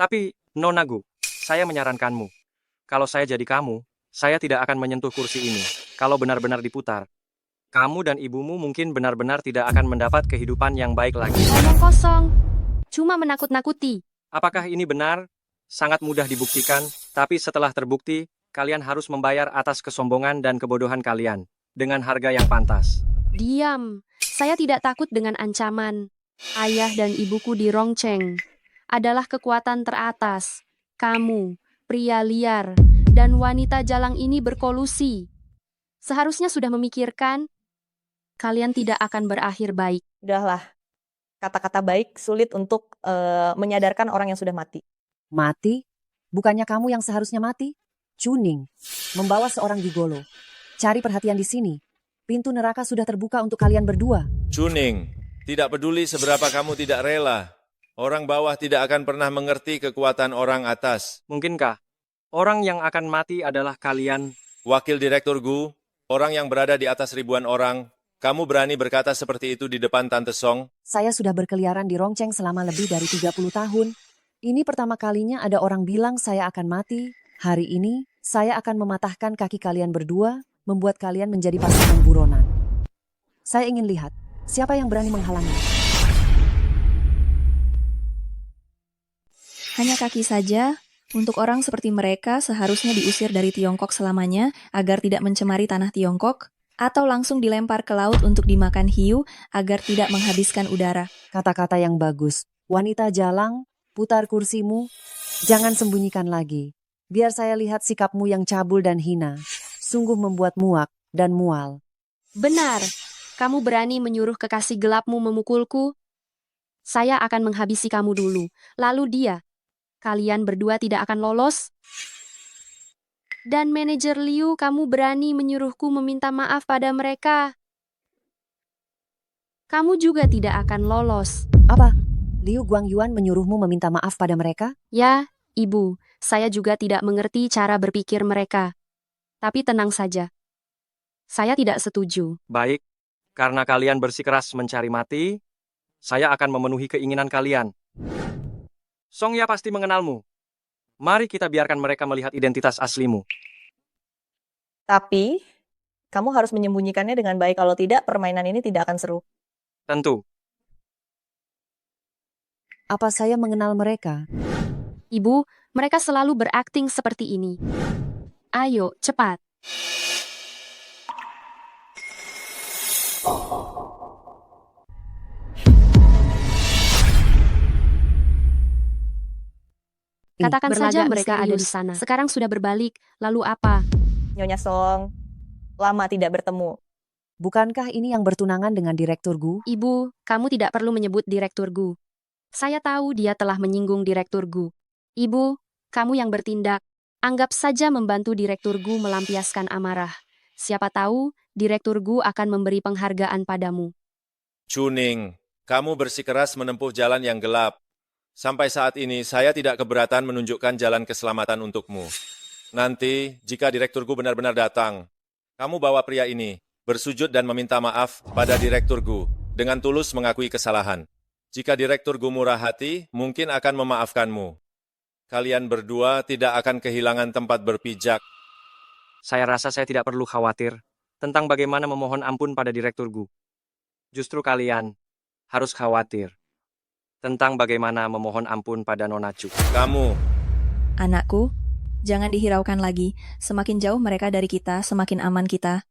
Tapi, Nona Gu, saya menyarankanmu. Kalau saya jadi kamu, saya tidak akan menyentuh kursi ini. Kalau benar-benar diputar, kamu dan ibumu mungkin benar-benar tidak akan mendapat kehidupan yang baik lagi. Ngomong kosong, cuma menakut-nakuti. Apakah ini benar? Sangat mudah dibuktikan, tapi setelah terbukti, kalian harus membayar atas kesombongan dan kebodohan kalian dengan harga yang pantas. Diam, saya tidak takut dengan ancaman. Ayah dan ibuku di Rongcheng adalah kekuatan teratas. Kamu, pria liar, dan wanita jalang ini berkolusi. Seharusnya sudah memikirkan, kalian tidak akan berakhir baik. Udahlah, kata-kata baik sulit untuk menyadarkan orang yang sudah mati. Mati? Bukannya kamu yang seharusnya mati? Chuning, membawa seorang gigolo. Cari perhatian di sini. Pintu neraka sudah terbuka untuk kalian berdua. Chuning, tidak peduli seberapa kamu tidak rela. Orang bawah tidak akan pernah mengerti kekuatan orang atas. Mungkinkah orang yang akan mati adalah kalian? Wakil Direktur Gu, orang yang berada di atas ribuan orang, kamu berani berkata seperti itu di depan Tante Song? Saya sudah berkeliaran di Rongcheng selama lebih dari 30 tahun. Ini pertama kalinya ada orang bilang saya akan mati. Hari ini, saya akan mematahkan kaki kalian berdua, membuat kalian menjadi pasangan buronan. Saya ingin lihat, siapa yang berani menghalangi. Hanya kaki saja, untuk orang seperti mereka seharusnya diusir dari Tiongkok selamanya agar tidak mencemari tanah Tiongkok, atau langsung dilempar ke laut untuk dimakan hiu agar tidak menghabiskan udara. Kata-kata yang bagus. Wanita jalang, putar kursimu, jangan sembunyikan lagi. Biar saya lihat sikapmu yang cabul dan hina. Sungguh membuat muak dan mual. Benar, kamu berani menyuruh kekasih gelapmu memukulku? Saya akan menghabisi kamu dulu, lalu dia. Kalian berdua tidak akan lolos. Dan manajer Liu, kamu berani menyuruhku meminta maaf pada mereka. Kamu juga tidak akan lolos. Apa? Liu Guangyuan menyuruhmu meminta maaf pada mereka? Ya, Ibu, saya juga tidak mengerti cara berpikir mereka. Tapi tenang saja. Saya tidak setuju. Baik, karena kalian bersikeras mencari mati, saya akan memenuhi keinginan kalian. Songya pasti mengenalmu. Mari kita biarkan mereka melihat identitas aslimu. Tapi, kamu harus menyembunyikannya dengan baik. Kalau tidak, permainan ini tidak akan seru. Tentu. Apa saya mengenal mereka? Ibu, mereka selalu berakting seperti ini. Ayo, cepat. Katakan saja mereka ada di sana. Sekarang sudah berbalik, lalu apa? Nyonya Song, lama tidak bertemu. Bukankah ini yang bertunangan dengan Direktur Gu? Ibu, kamu tidak perlu menyebut Direktur Gu. Saya tahu dia telah menyinggung Direktur Gu. Ibu, kamu yang bertindak. Anggap saja membantu Direktur Gu melampiaskan amarah. Siapa tahu, Direktur Gu akan memberi penghargaan padamu. Chuning, kamu bersikeras menempuh jalan yang gelap. Sampai saat ini, saya tidak keberatan menunjukkan jalan keselamatan untukmu. Nanti, jika Direktur Gu benar-benar datang, kamu bawa pria ini, bersujud dan meminta maaf pada Direktur Gu, dengan tulus mengakui kesalahan. Jika Direktur Gu murah hati, mungkin akan memaafkanmu. Kalian berdua tidak akan kehilangan tempat berpijak. Saya rasa saya tidak perlu khawatir tentang bagaimana memohon ampun pada Direktur Gu. Justru kalian harus khawatir tentang bagaimana memohon ampun pada Nona Chu. Kamu. Anakku, jangan dihiraukan lagi. Semakin jauh mereka dari kita, semakin aman kita.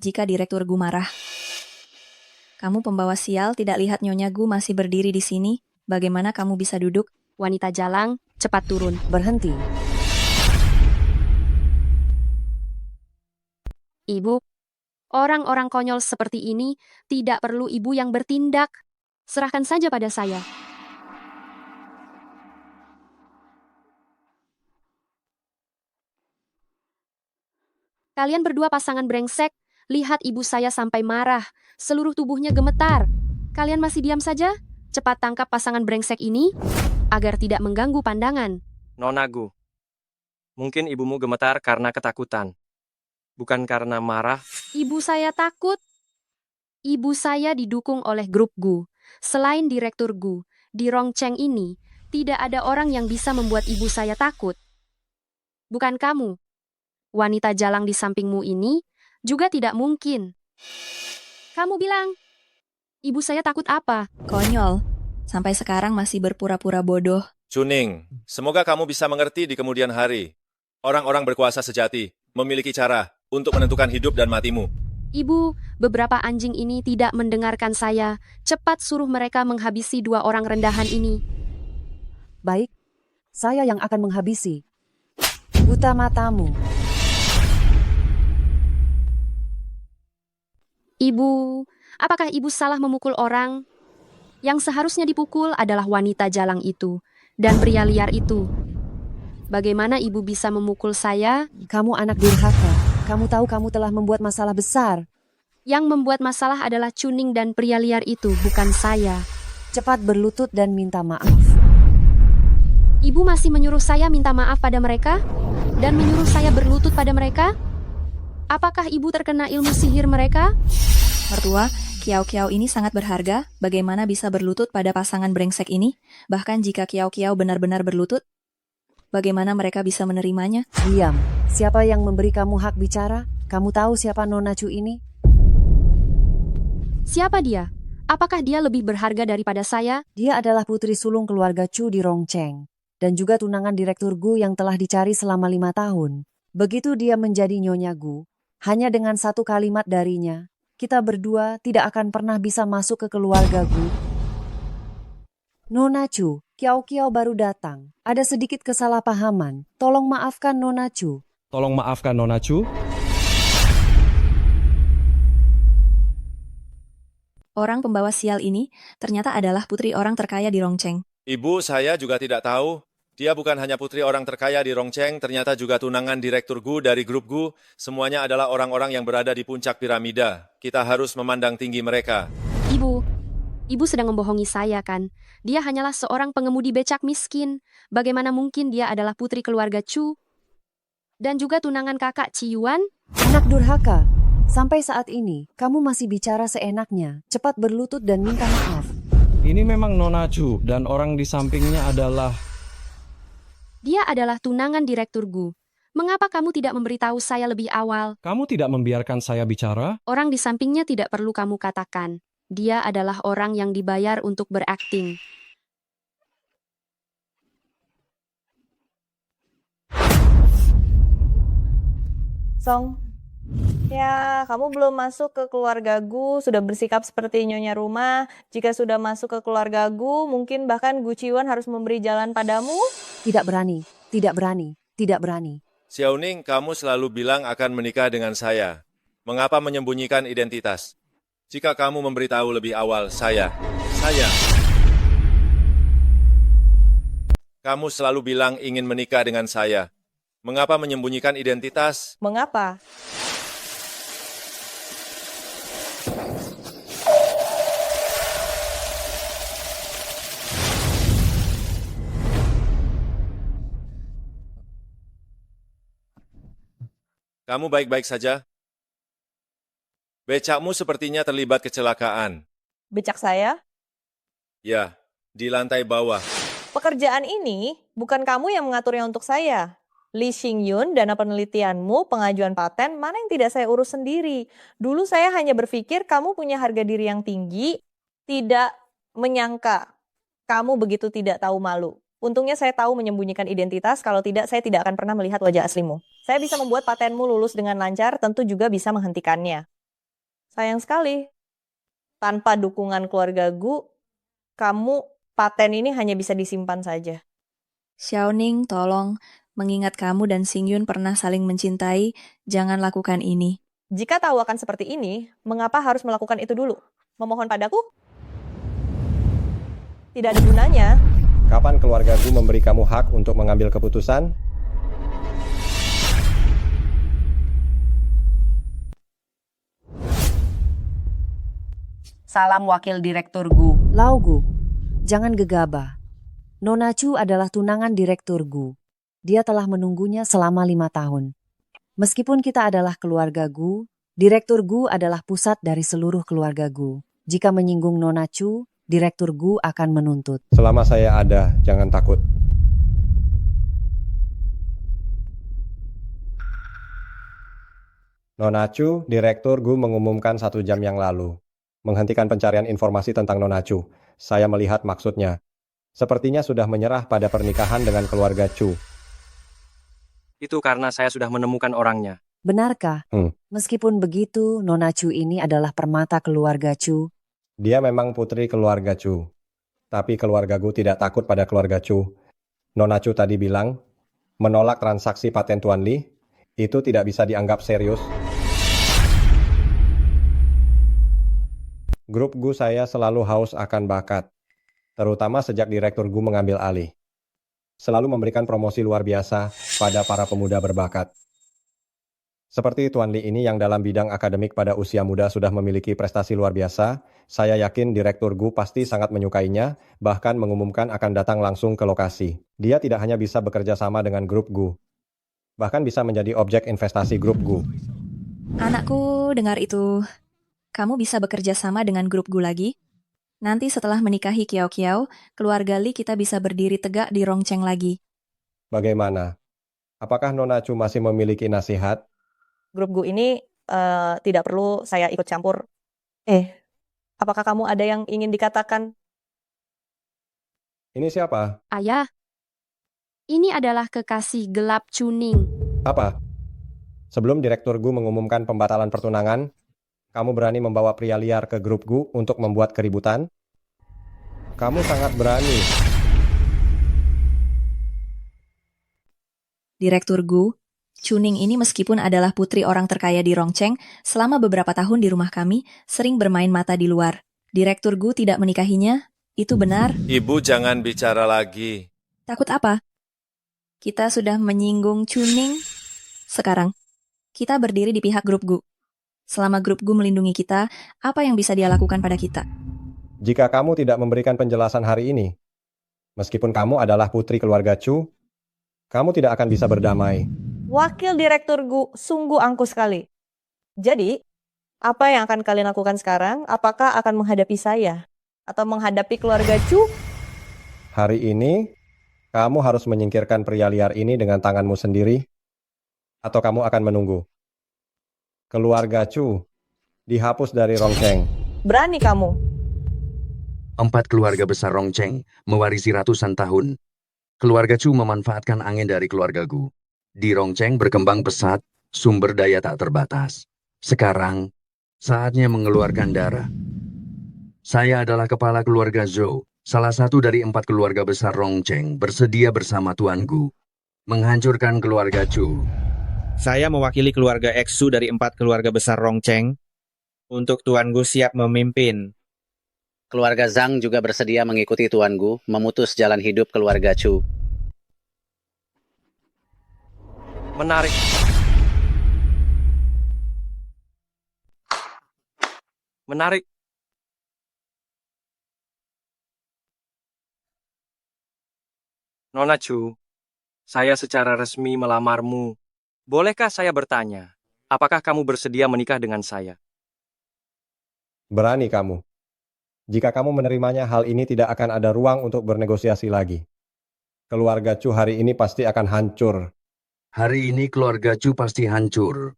Jika Direktur Gu marah. Kamu pembawa sial, tidak lihat Nyonya Gu masih berdiri di sini? Bagaimana kamu bisa duduk? Wanita jalang, cepat turun. Berhenti. Ibu, Orang-orang konyol seperti ini tidak perlu ibu yang bertindak. Serahkan saja pada saya. Kalian berdua pasangan brengsek, lihat ibu saya sampai marah, seluruh tubuhnya gemetar. Kalian masih diam saja? Cepat tangkap pasangan brengsek ini, agar tidak mengganggu pandangan. Nona Gu, mungkin ibumu gemetar karena ketakutan. Bukan karena marah. Ibu saya takut. Ibu saya didukung oleh grup Gu. Selain Direktur Gu, di Rongcheng ini, tidak ada orang yang bisa membuat ibu saya takut. Bukan kamu. Wanita jalang di sampingmu ini juga tidak mungkin. Kamu bilang, ibu saya takut apa? Konyol. Sampai sekarang masih berpura-pura bodoh. Chuning, semoga kamu bisa mengerti di kemudian hari. Orang-orang berkuasa sejati memiliki cara untuk menentukan hidup dan matimu. Ibu, beberapa anjing ini tidak mendengarkan saya. Cepat suruh mereka menghabisi 2 orang rendahan ini. Baik, saya yang akan menghabisi. Buta matamu. Ibu, apakah ibu salah memukul orang? Yang seharusnya dipukul adalah wanita jalang itu dan pria liar itu. Bagaimana ibu bisa memukul saya? Kamu anak durhaka. Kamu tahu kamu telah membuat masalah besar. Yang membuat masalah adalah Chuning dan pria liar itu, bukan saya. Cepat berlutut dan minta maaf. Ibu masih menyuruh saya minta maaf pada mereka? Dan menyuruh saya berlutut pada mereka? Apakah ibu terkena ilmu sihir mereka? Mertua, kiau-kiau ini sangat berharga. Bagaimana bisa berlutut pada pasangan brengsek ini? Bahkan jika kiau-kiau benar-benar berlutut, bagaimana mereka bisa menerimanya? Diam. Siapa yang memberi kamu hak bicara? Kamu tahu siapa Nona Chu ini? Siapa dia? Apakah dia lebih berharga daripada saya? Dia adalah putri sulung keluarga Chu di Rongcheng. Dan juga tunangan Direktur Gu yang telah dicari selama 5 tahun. Begitu dia menjadi Nyonya Gu, hanya dengan 1 kalimat darinya, kita berdua tidak akan pernah bisa masuk ke keluarga Gu. Nona Chu, kiau-kiau baru datang. Ada sedikit kesalahpahaman. Tolong maafkan Nona Chu. Tolong maafkan Nona Chu. Orang pembawa sial ini ternyata adalah putri orang terkaya di Rongcheng. Ibu saya juga tidak tahu. Dia bukan hanya putri orang terkaya di Rongcheng, ternyata juga tunangan Direktur Gu dari grup Gu. Semuanya adalah orang-orang yang berada di puncak piramida. Kita harus memandang tinggi mereka. Ibu sedang membohongi saya kan? Dia hanyalah seorang pengemudi becak miskin. Bagaimana mungkin dia adalah putri keluarga Chu? Dan juga tunangan kakak Chi Yuan? Anak durhaka, sampai saat ini kamu masih bicara seenaknya. Cepat berlutut dan minta maaf. Ini memang Nona Chu dan orang di sampingnya adalah... Dia adalah tunangan Direktur Gu. Mengapa kamu tidak memberitahu saya lebih awal? Kamu tidak membiarkan saya bicara? Orang di sampingnya tidak perlu kamu katakan. Dia adalah orang yang dibayar untuk berakting. Song, ya kamu belum masuk ke keluarga Gu, sudah bersikap seperti nyonya rumah. Jika sudah masuk ke keluarga Gu, mungkin bahkan Gu Chiwan harus memberi jalan padamu. Tidak berani, tidak berani, tidak berani. Xiaoning, kamu selalu bilang akan menikah dengan saya. Mengapa menyembunyikan identitas? Jika kamu memberitahu lebih awal, saya. Kamu selalu bilang ingin menikah dengan saya. Mengapa menyembunyikan identitas? Mengapa? Kamu baik-baik saja? Becakmu sepertinya terlibat kecelakaan. Becak saya? Ya, di lantai bawah. Pekerjaan ini bukan kamu yang mengaturnya untuk saya. Lee Xingyun, dana penelitianmu, pengajuan paten, mana yang tidak saya urus sendiri. Dulu saya hanya berpikir kamu punya harga diri yang tinggi, tidak menyangka kamu begitu tidak tahu malu. Untungnya saya tahu menyembunyikan identitas, kalau tidak saya tidak akan pernah melihat wajah aslimu. Saya bisa membuat patenmu lulus dengan lancar, tentu juga bisa menghentikannya. Sayang sekali, tanpa dukungan keluarga Gu, paten ini hanya bisa disimpan saja. Xiaoning, tolong, mengingat kamu dan Xingyun pernah saling mencintai, jangan lakukan ini. Jika tahu akan seperti ini, mengapa harus melakukan itu dulu? Memohon padaku? Tidak ada gunanya. Kapan keluargaku memberi kamu hak untuk mengambil keputusan? Salam Wakil Direktur Gu. Lau Gu, jangan gegabah. Nona Chu adalah tunangan Direktur Gu. Dia telah menunggunya selama 5 tahun. Meskipun kita adalah keluarga Gu, Direktur Gu adalah pusat dari seluruh keluarga Gu. Jika menyinggung Nona Chu, Direktur Gu akan menuntut. Selama saya ada, jangan takut. Nona Chu, Direktur Gu mengumumkan 1 jam yang lalu. Menghentikan pencarian informasi tentang Nona Chu. Saya melihat maksudnya. Sepertinya sudah menyerah pada pernikahan dengan keluarga Chu. Itu karena saya sudah menemukan orangnya. Benarkah? Meskipun begitu, Nona Chu ini adalah permata keluarga Chu. Dia memang putri keluarga Chu. Tapi keluarga Gu tidak takut pada keluarga Chu. Nona Chu tadi bilang, menolak transaksi paten Tuan Li, itu tidak bisa dianggap serius. Grup Gu saya selalu haus akan bakat, terutama sejak Direktur Gu mengambil alih. Selalu memberikan promosi luar biasa pada para pemuda berbakat. Seperti Tuan Li ini yang dalam bidang akademik pada usia muda sudah memiliki prestasi luar biasa, saya yakin Direktur Gu pasti sangat menyukainya, bahkan mengumumkan akan datang langsung ke lokasi. Dia tidak hanya bisa bekerja sama dengan Grup Gu, bahkan bisa menjadi objek investasi Grup Gu. Anakku, dengar itu. Kamu bisa bekerja sama dengan Grup Gu lagi? Nanti setelah menikahi Kiao Kiao, keluarga Li kita bisa berdiri tegak di Rongcheng lagi. Bagaimana? Apakah Nona Chu masih memiliki nasihat? Grup Gu ini tidak perlu saya ikut campur. Apakah kamu ada yang ingin dikatakan? Ini siapa? Ayah, ini adalah kekasih gelap Chuning. Apa? Sebelum Direktur Gu mengumumkan pembatalan pertunangan, kamu berani membawa pria liar ke Grup Gu untuk membuat keributan? Kamu sangat berani. Direktur Gu, Chuning ini meskipun adalah putri orang terkaya di Rongcheng, selama beberapa tahun di rumah kami, sering bermain mata di luar. Direktur Gu tidak menikahinya? Itu benar? Ibu jangan bicara lagi. Takut apa? Kita sudah menyinggung Chuning. Sekarang, kita berdiri di pihak Grup Gu. Selama Grup Gu melindungi kita, apa yang bisa dia lakukan pada kita? Jika kamu tidak memberikan penjelasan hari ini, meskipun kamu adalah putri keluarga Chu, kamu tidak akan bisa berdamai. Wakil Direktur Gu sungguh angkuh sekali. Jadi, apa yang akan kalian lakukan sekarang? Apakah akan menghadapi saya? Atau menghadapi keluarga Chu? Hari ini, kamu harus menyingkirkan pria liar ini dengan tanganmu sendiri, atau kamu akan menunggu. Keluarga Chu dihapus dari Rongcheng. Berani kamu? 4 keluarga besar Rongcheng mewarisi ratusan tahun. Keluarga Chu memanfaatkan angin dari keluarga Gu. Di Rongcheng berkembang pesat, sumber daya tak terbatas. Sekarang, saatnya mengeluarkan darah. Saya adalah kepala keluarga Zhou, salah satu dari 4 keluarga besar Rongcheng bersedia bersama Tuan Gu menghancurkan keluarga Chu. Saya mewakili keluarga Xu dari 4 keluarga besar Rongcheng. Untuk Tuan Gu siap memimpin. Keluarga Zhang juga bersedia mengikuti Tuan Gu memutus jalan hidup keluarga Chu. Menarik. Menarik. Nona Chu, saya secara resmi melamarmu. Bolehkah saya bertanya, apakah kamu bersedia menikah dengan saya? Berani kamu. Jika kamu menerimanya, hal ini tidak akan ada ruang untuk bernegosiasi lagi. Keluarga Chu hari ini pasti akan hancur. Hari ini keluarga Chu pasti hancur.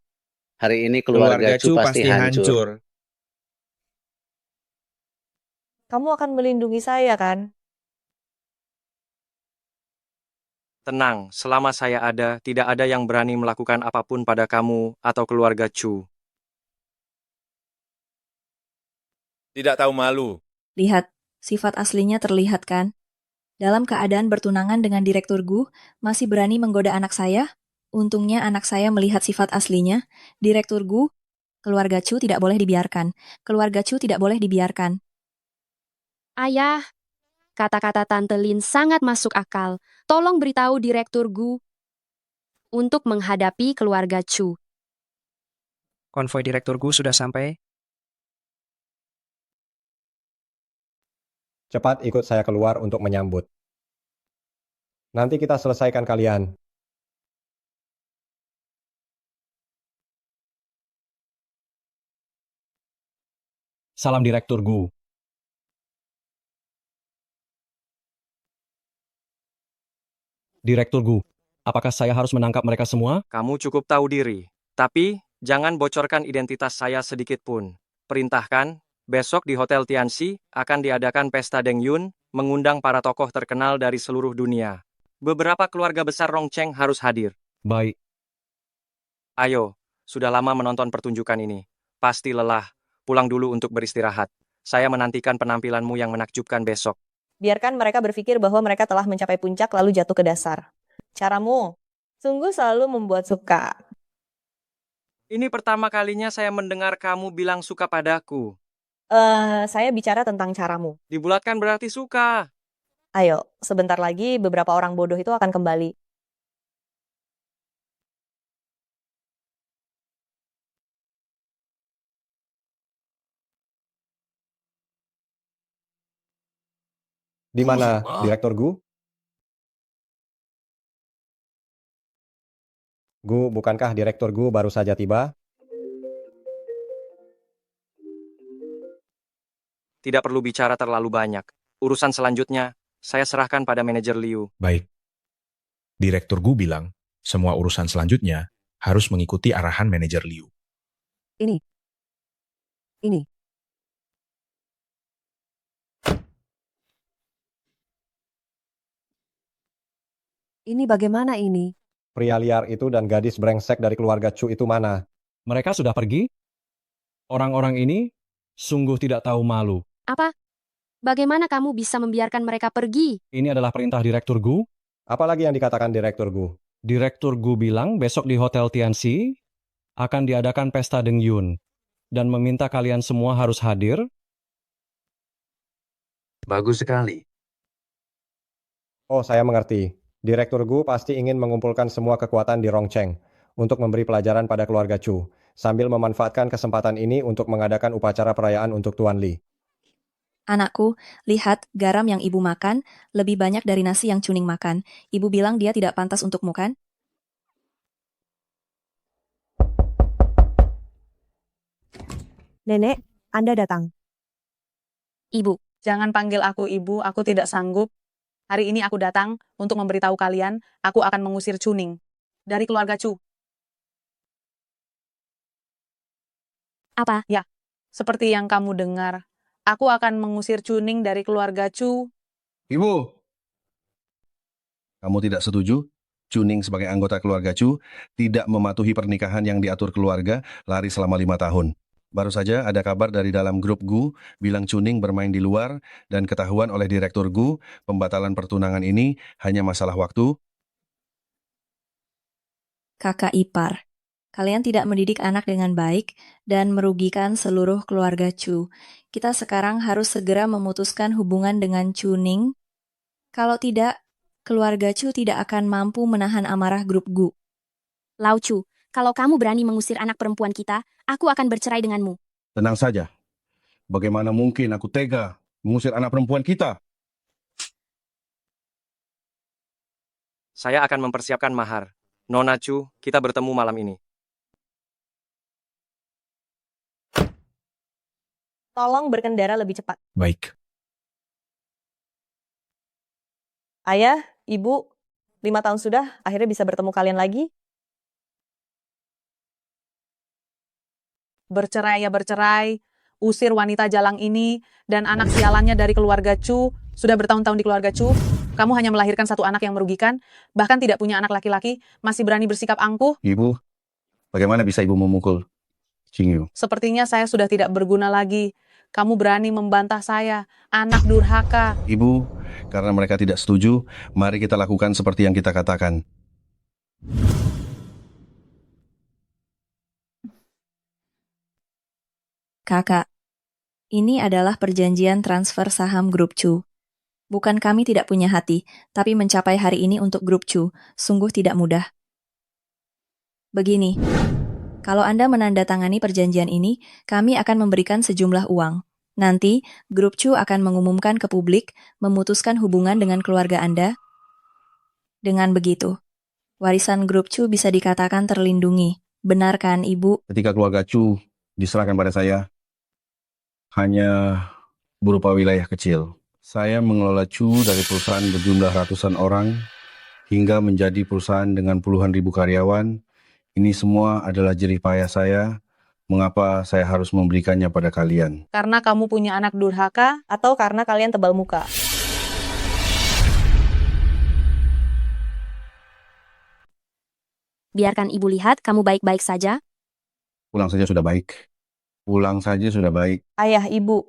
Hari ini keluarga Chu pasti hancur. Kamu akan melindungi saya, kan? Tenang, selama saya ada, tidak ada yang berani melakukan apapun pada kamu atau keluarga Chu. Tidak tahu malu. Lihat, sifat aslinya terlihat kan? Dalam keadaan bertunangan dengan Direktur Gu, masih berani menggoda anak saya? Untungnya anak saya melihat sifat aslinya. Direktur Gu, Keluarga Chu tidak boleh dibiarkan. Keluarga Chu tidak boleh dibiarkan. Ayah, kata-kata Tante Lin sangat masuk akal. Tolong beritahu Direktur Gu untuk menghadapi keluarga Chu. Konvoi Direktur Gu sudah sampai. Cepat ikut saya keluar untuk menyambut. Nanti kita selesaikan kalian. Salam Direktur Gu. Direktur Gu, apakah saya harus menangkap mereka semua? Kamu cukup tahu diri. Tapi, jangan bocorkan identitas saya sedikit pun. Perintahkan, besok di Hotel Tianxi akan diadakan pesta Deng Yun, mengundang para tokoh terkenal dari seluruh dunia. Beberapa keluarga besar Rongcheng harus hadir. Baik. Ayo, sudah lama menonton pertunjukan ini. Pasti lelah. Pulang dulu untuk beristirahat. Saya menantikan penampilanmu yang menakjubkan besok. Biarkan mereka berpikir bahwa mereka telah mencapai puncak lalu jatuh ke dasar. Caramu sungguh selalu membuat suka. Ini pertama kalinya saya mendengar kamu bilang suka padaku. Saya bicara tentang caramu. Dibulatkan berarti suka. Ayo, sebentar lagi beberapa orang bodoh itu akan kembali. Di mana, Direktur Gu? Gu, bukankah Direktur Gu baru saja tiba? Tidak perlu bicara terlalu banyak. Urusan selanjutnya, saya serahkan pada manajer Liu. Baik. Direktur Gu bilang, semua urusan selanjutnya harus mengikuti arahan manajer Liu. Ini. Ini bagaimana ini? Pria liar itu dan gadis brengsek dari keluarga Chu itu mana? Mereka sudah pergi? Orang-orang ini sungguh tidak tahu malu. Apa? Bagaimana kamu bisa membiarkan mereka pergi? Ini adalah perintah Direktur Gu. Apalagi yang dikatakan Direktur Gu? Direktur Gu bilang besok di Hotel Tianxi akan diadakan pesta Deng Yun dan meminta kalian semua harus hadir. Bagus sekali. Oh, saya mengerti. Direktur Gu pasti ingin mengumpulkan semua kekuatan di Rongcheng untuk memberi pelajaran pada keluarga Chu, sambil memanfaatkan kesempatan ini untuk mengadakan upacara perayaan untuk Tuan Li. Anakku, lihat garam yang ibu makan lebih banyak dari nasi yang Chuning makan. Ibu bilang dia tidak pantas untukmu kan? Nenek, Anda datang. Ibu. Jangan panggil aku ibu, aku tidak sanggup. Hari ini aku datang untuk memberitahu kalian, aku akan mengusir Chuning dari keluarga Chu. Apa? Ya, seperti yang kamu dengar. Aku akan mengusir Chuning dari keluarga Chu. Ibu, kamu tidak setuju? Chuning sebagai anggota keluarga Chu tidak mematuhi pernikahan yang diatur keluarga, lari selama 5 tahun. Baru saja ada kabar dari dalam grup Gu bilang Chuning bermain di luar dan ketahuan oleh Direktur Gu pembatalan pertunangan ini hanya masalah waktu. Kakak ipar, kalian tidak mendidik anak dengan baik dan merugikan seluruh keluarga Chu. Kita sekarang harus segera memutuskan hubungan dengan Chuning. Kalau tidak, keluarga Chu tidak akan mampu menahan amarah grup Gu. Lau Chu, kalau kamu berani mengusir anak perempuan kita, aku akan bercerai denganmu. Tenang saja. Bagaimana mungkin aku tega mengusir anak perempuan kita? Saya akan mempersiapkan mahar. Nona Chu, kita bertemu malam ini. Tolong berkendara lebih cepat. Baik. Ayah, ibu, 5 tahun sudah, akhirnya bisa bertemu kalian lagi. Bercerai ya bercerai, usir wanita jalang ini, dan anak sialannya dari keluarga Chu, sudah bertahun-tahun di keluarga Chu, kamu hanya melahirkan satu anak yang merugikan, bahkan tidak punya anak laki-laki, masih berani bersikap angkuh. Ibu, bagaimana bisa ibu memukul Qingyu? Sepertinya saya sudah tidak berguna lagi. Kamu berani membantah saya, anak durhaka. Ibu, karena mereka tidak setuju, mari kita lakukan seperti yang kita katakan. Kakak. Ini adalah perjanjian transfer saham Grup Chu. Bukan kami tidak punya hati, tapi mencapai hari ini untuk Grup Chu sungguh tidak mudah. Begini, kalau Anda menandatangani perjanjian ini, kami akan memberikan sejumlah uang. Nanti, Grup Chu akan mengumumkan ke publik, memutuskan hubungan dengan keluarga Anda. Dengan begitu, warisan Grup Chu bisa dikatakan terlindungi. Benar kan, Ibu? Ketika keluarga Chu diserahkan pada saya, hanya berupa wilayah kecil. Saya mengelola Chu dari perusahaan berjumlah ratusan orang hingga menjadi perusahaan dengan puluhan ribu karyawan. Ini semua adalah jerih payah saya. Mengapa saya harus memberikannya pada kalian? Karena kamu punya anak durhaka, Atau karena kalian tebal muka? Biarkan ibu lihat kamu baik-baik saja. Pulang saja sudah baik. Pulang saja sudah baik. Ayah, ibu,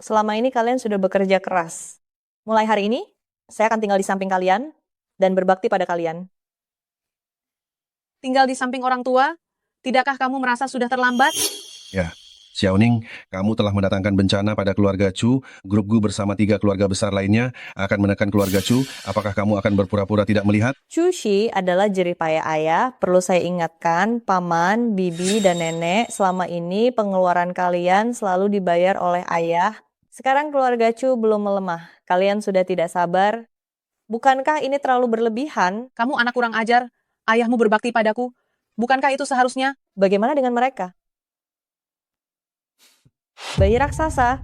selama ini kalian sudah bekerja keras. Mulai hari ini, saya akan tinggal di samping kalian dan berbakti pada kalian. tinggal di samping orang tua, tidakkah kamu merasa sudah terlambat? Ya, Xiaoning, kamu telah mendatangkan bencana pada keluarga Chu. Grup Gu bersama 3 keluarga besar lainnya akan menekan keluarga Chu. Apakah kamu akan berpura-pura tidak melihat? Chu Shi adalah jerih payah ayah. Perlu saya ingatkan, paman, bibi, dan nenek, selama ini pengeluaran kalian selalu dibayar oleh ayah. Sekarang keluarga Chu belum melemah. Kalian sudah tidak sabar. Bukankah ini terlalu berlebihan? Kamu anak kurang ajar, ayahmu berbakti padaku. Bukankah itu seharusnya? Bagaimana dengan mereka? Bayi raksasa.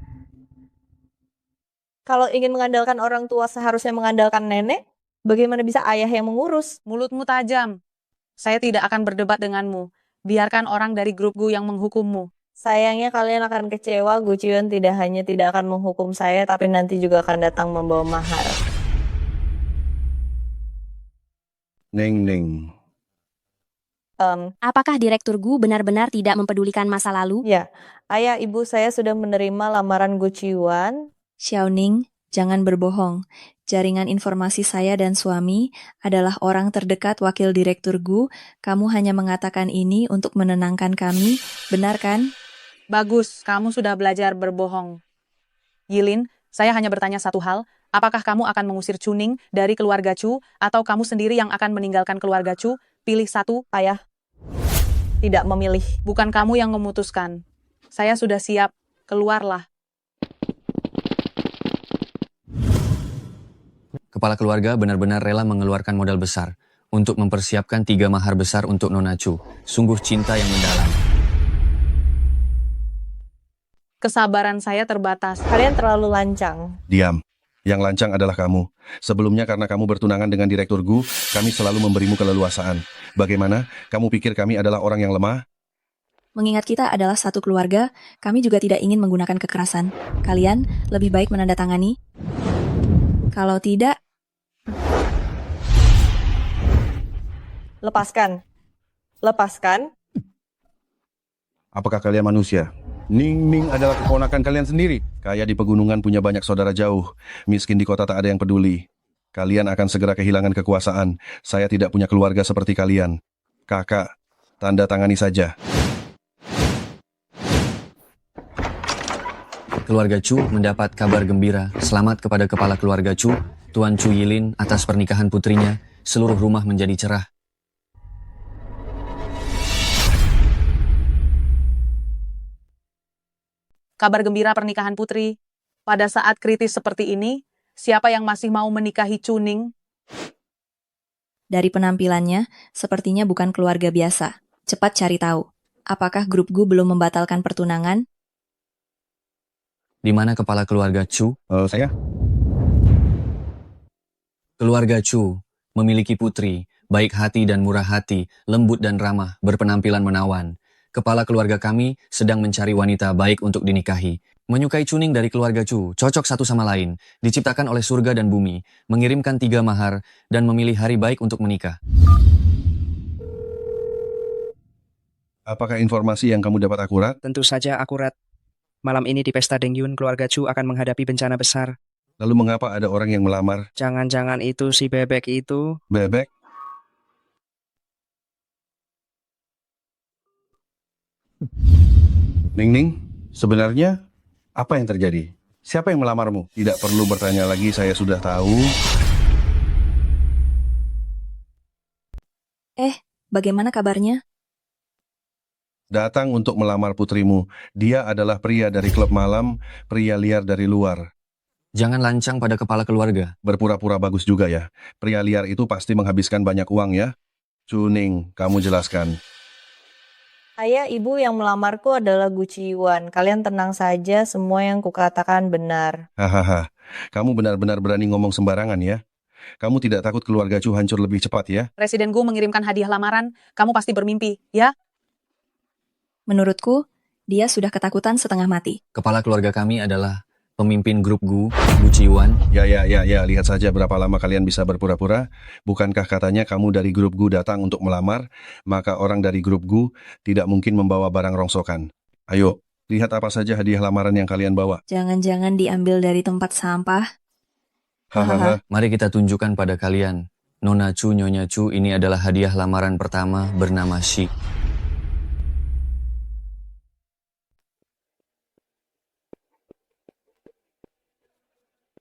Kalau ingin mengandalkan orang tua seharusnya mengandalkan nenek. Bagaimana bisa ayah yang mengurus? Mulutmu tajam. Saya tidak akan berdebat denganmu. Biarkan orang dari grup Gu yang menghukummu. Sayangnya kalian akan kecewa. Gu Qiwen tidak hanya tidak akan menghukum saya, tapi nanti juga akan datang membawa mahar. Ning. Apakah Direktur Gu benar-benar tidak mempedulikan masa lalu? Ya, ayah ibu saya sudah menerima lamaran Gu Qiwen. Xiaoning, jangan berbohong. Jaringan informasi saya dan suami adalah orang terdekat wakil Direktur Gu. Kamu hanya mengatakan ini untuk menenangkan kami, benar kan? Bagus, kamu sudah belajar berbohong. Yilin, saya hanya bertanya satu hal. Apakah kamu akan mengusir Chuning dari keluarga Chu, atau kamu sendiri yang akan meninggalkan keluarga Chu? Pilih satu. Ayah tidak memilih. Bukan kamu yang memutuskan. Saya sudah siap. Keluarlah. Kepala keluarga benar-benar rela mengeluarkan modal besar untuk mempersiapkan 3 mahar besar untuk Nona Chu. Sungguh cinta yang mendalam. Kesabaran saya terbatas. Kalian terlalu lancang. Diam. Yang lancang adalah kamu. Sebelumnya karena kamu bertunangan dengan Direktur Gu, kami selalu memberimu keleluasaan. Bagaimana? Kamu pikir kami adalah orang yang lemah? Mengingat kita adalah satu keluarga, kami juga tidak ingin menggunakan kekerasan. Kalian lebih baik menandatangani. Kalau tidak, lepaskan. Lepaskan. Apakah kalian manusia? Ning adalah keponakan kalian sendiri. Kaya di pegunungan, punya banyak saudara jauh. Miskin di kota, tak ada yang peduli. Kalian akan segera kehilangan kekuasaan. Saya tidak punya keluarga seperti kalian. Kakak, tanda tangani saja. Keluarga Chu mendapat kabar gembira. Selamat kepada kepala keluarga Chu, Tuan Chu Yilin, atas pernikahan putrinya. Seluruh rumah menjadi cerah. Kabar gembira pernikahan putri. Pada saat kritis seperti ini, siapa yang masih mau menikahi Chuning? dari penampilannya, sepertinya bukan keluarga biasa. Cepat cari tahu. Apakah grup Gu belum membatalkan pertunangan? Di mana kepala keluarga Chu? Saya. Keluarga Chu memiliki putri, baik hati dan murah hati, lembut dan ramah, berpenampilan menawan. Kepala keluarga kami sedang mencari wanita baik untuk dinikahi. Menyukai Chuning dari keluarga Chu, cocok satu sama lain, diciptakan oleh surga dan bumi, mengirimkan 3 mahar, dan memilih hari baik untuk menikah. Apakah informasi yang kamu dapat akurat? Tentu saja akurat. Malam ini di pesta Dengyun, keluarga Chu akan menghadapi bencana besar. Lalu mengapa ada orang yang melamar? Jangan-jangan itu si bebek itu. Bebek? Ning, Sebenarnya, apa yang terjadi? Siapa yang melamarmu? Tidak perlu bertanya lagi, saya sudah tahu. Bagaimana kabarnya? Datang untuk melamar putrimu. Dia adalah pria dari klub malam, pria liar dari luar. Jangan lancang pada kepala keluarga. Berpura-pura bagus juga ya. Pria liar itu pasti menghabiskan banyak uang ya. Cuning, kamu jelaskan. Ayah, ibu yang melamarku adalah Gu Ciwan. Kalian tenang saja, semua yang kukatakan benar. Hahaha, kamu benar-benar berani ngomong sembarangan ya. Kamu tidak takut keluarga Chu hancur lebih cepat ya? Presiden Gu mengirimkan hadiah lamaran, kamu pasti bermimpi, ya? Menurutku, dia sudah ketakutan setengah mati. Kepala keluarga kami adalah pemimpin grup Gu Ciwan. Ya, lihat saja berapa lama kalian bisa berpura-pura. Bukankah katanya kamu dari grup Gu datang untuk melamar, maka orang dari grup Gu tidak mungkin membawa barang rongsokan. Ayo, lihat apa saja hadiah lamaran yang kalian bawa. Jangan-jangan diambil dari tempat sampah. Hahaha. Mari kita tunjukkan pada kalian. Nona Chu, Nyonya Chu, ini adalah hadiah lamaran pertama bernama Shi.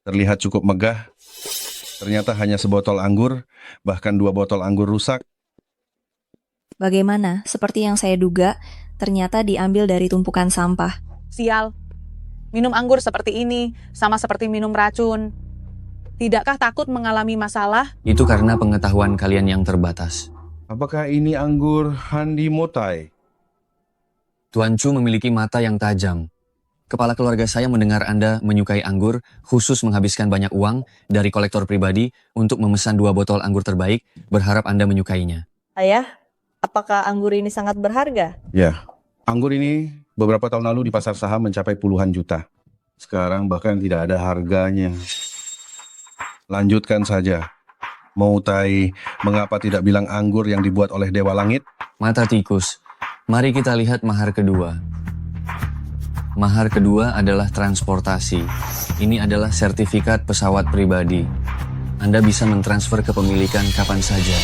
Terlihat cukup megah. Ternyata hanya sebotol anggur, bahkan 2 botol anggur rusak. Bagaimana? Seperti yang saya duga, ternyata diambil dari tumpukan sampah. Sial. Minum anggur seperti ini, sama seperti minum racun. Tidakkah takut mengalami masalah? Itu karena pengetahuan kalian yang terbatas. Apakah ini anggur Handi Motai? Tuan Chu memiliki mata yang tajam. Kepala keluarga saya mendengar Anda menyukai anggur, khusus menghabiskan banyak uang dari kolektor pribadi untuk memesan 2 botol anggur terbaik, berharap Anda menyukainya. Ayah, apakah anggur ini sangat berharga? Ya, anggur ini beberapa tahun lalu di pasar saham mencapai puluhan juta. Sekarang bahkan tidak ada harganya. Lanjutkan saja. Motai, mengapa tidak bilang anggur yang dibuat oleh Dewa Langit? Mata tikus. Mari kita lihat mahar kedua. Mahar kedua adalah transportasi. Ini adalah sertifikat pesawat pribadi. Anda bisa mentransfer kepemilikan kapan saja.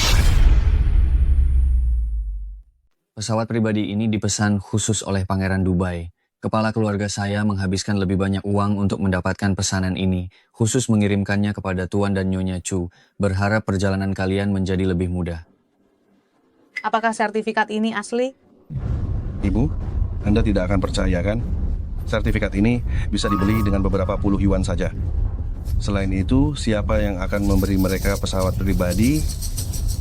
Pesawat pribadi ini dipesan khusus oleh Pangeran Dubai. Kepala keluarga saya menghabiskan lebih banyak uang untuk mendapatkan pesanan ini, khusus mengirimkannya kepada Tuan dan Nyonya Chu, berharap perjalanan kalian menjadi lebih mudah. Apakah sertifikat ini asli? Ibu, Anda tidak akan percaya kan? Sertifikat ini bisa dibeli dengan beberapa puluh yuan saja. Selain itu, siapa yang akan memberi mereka pesawat pribadi?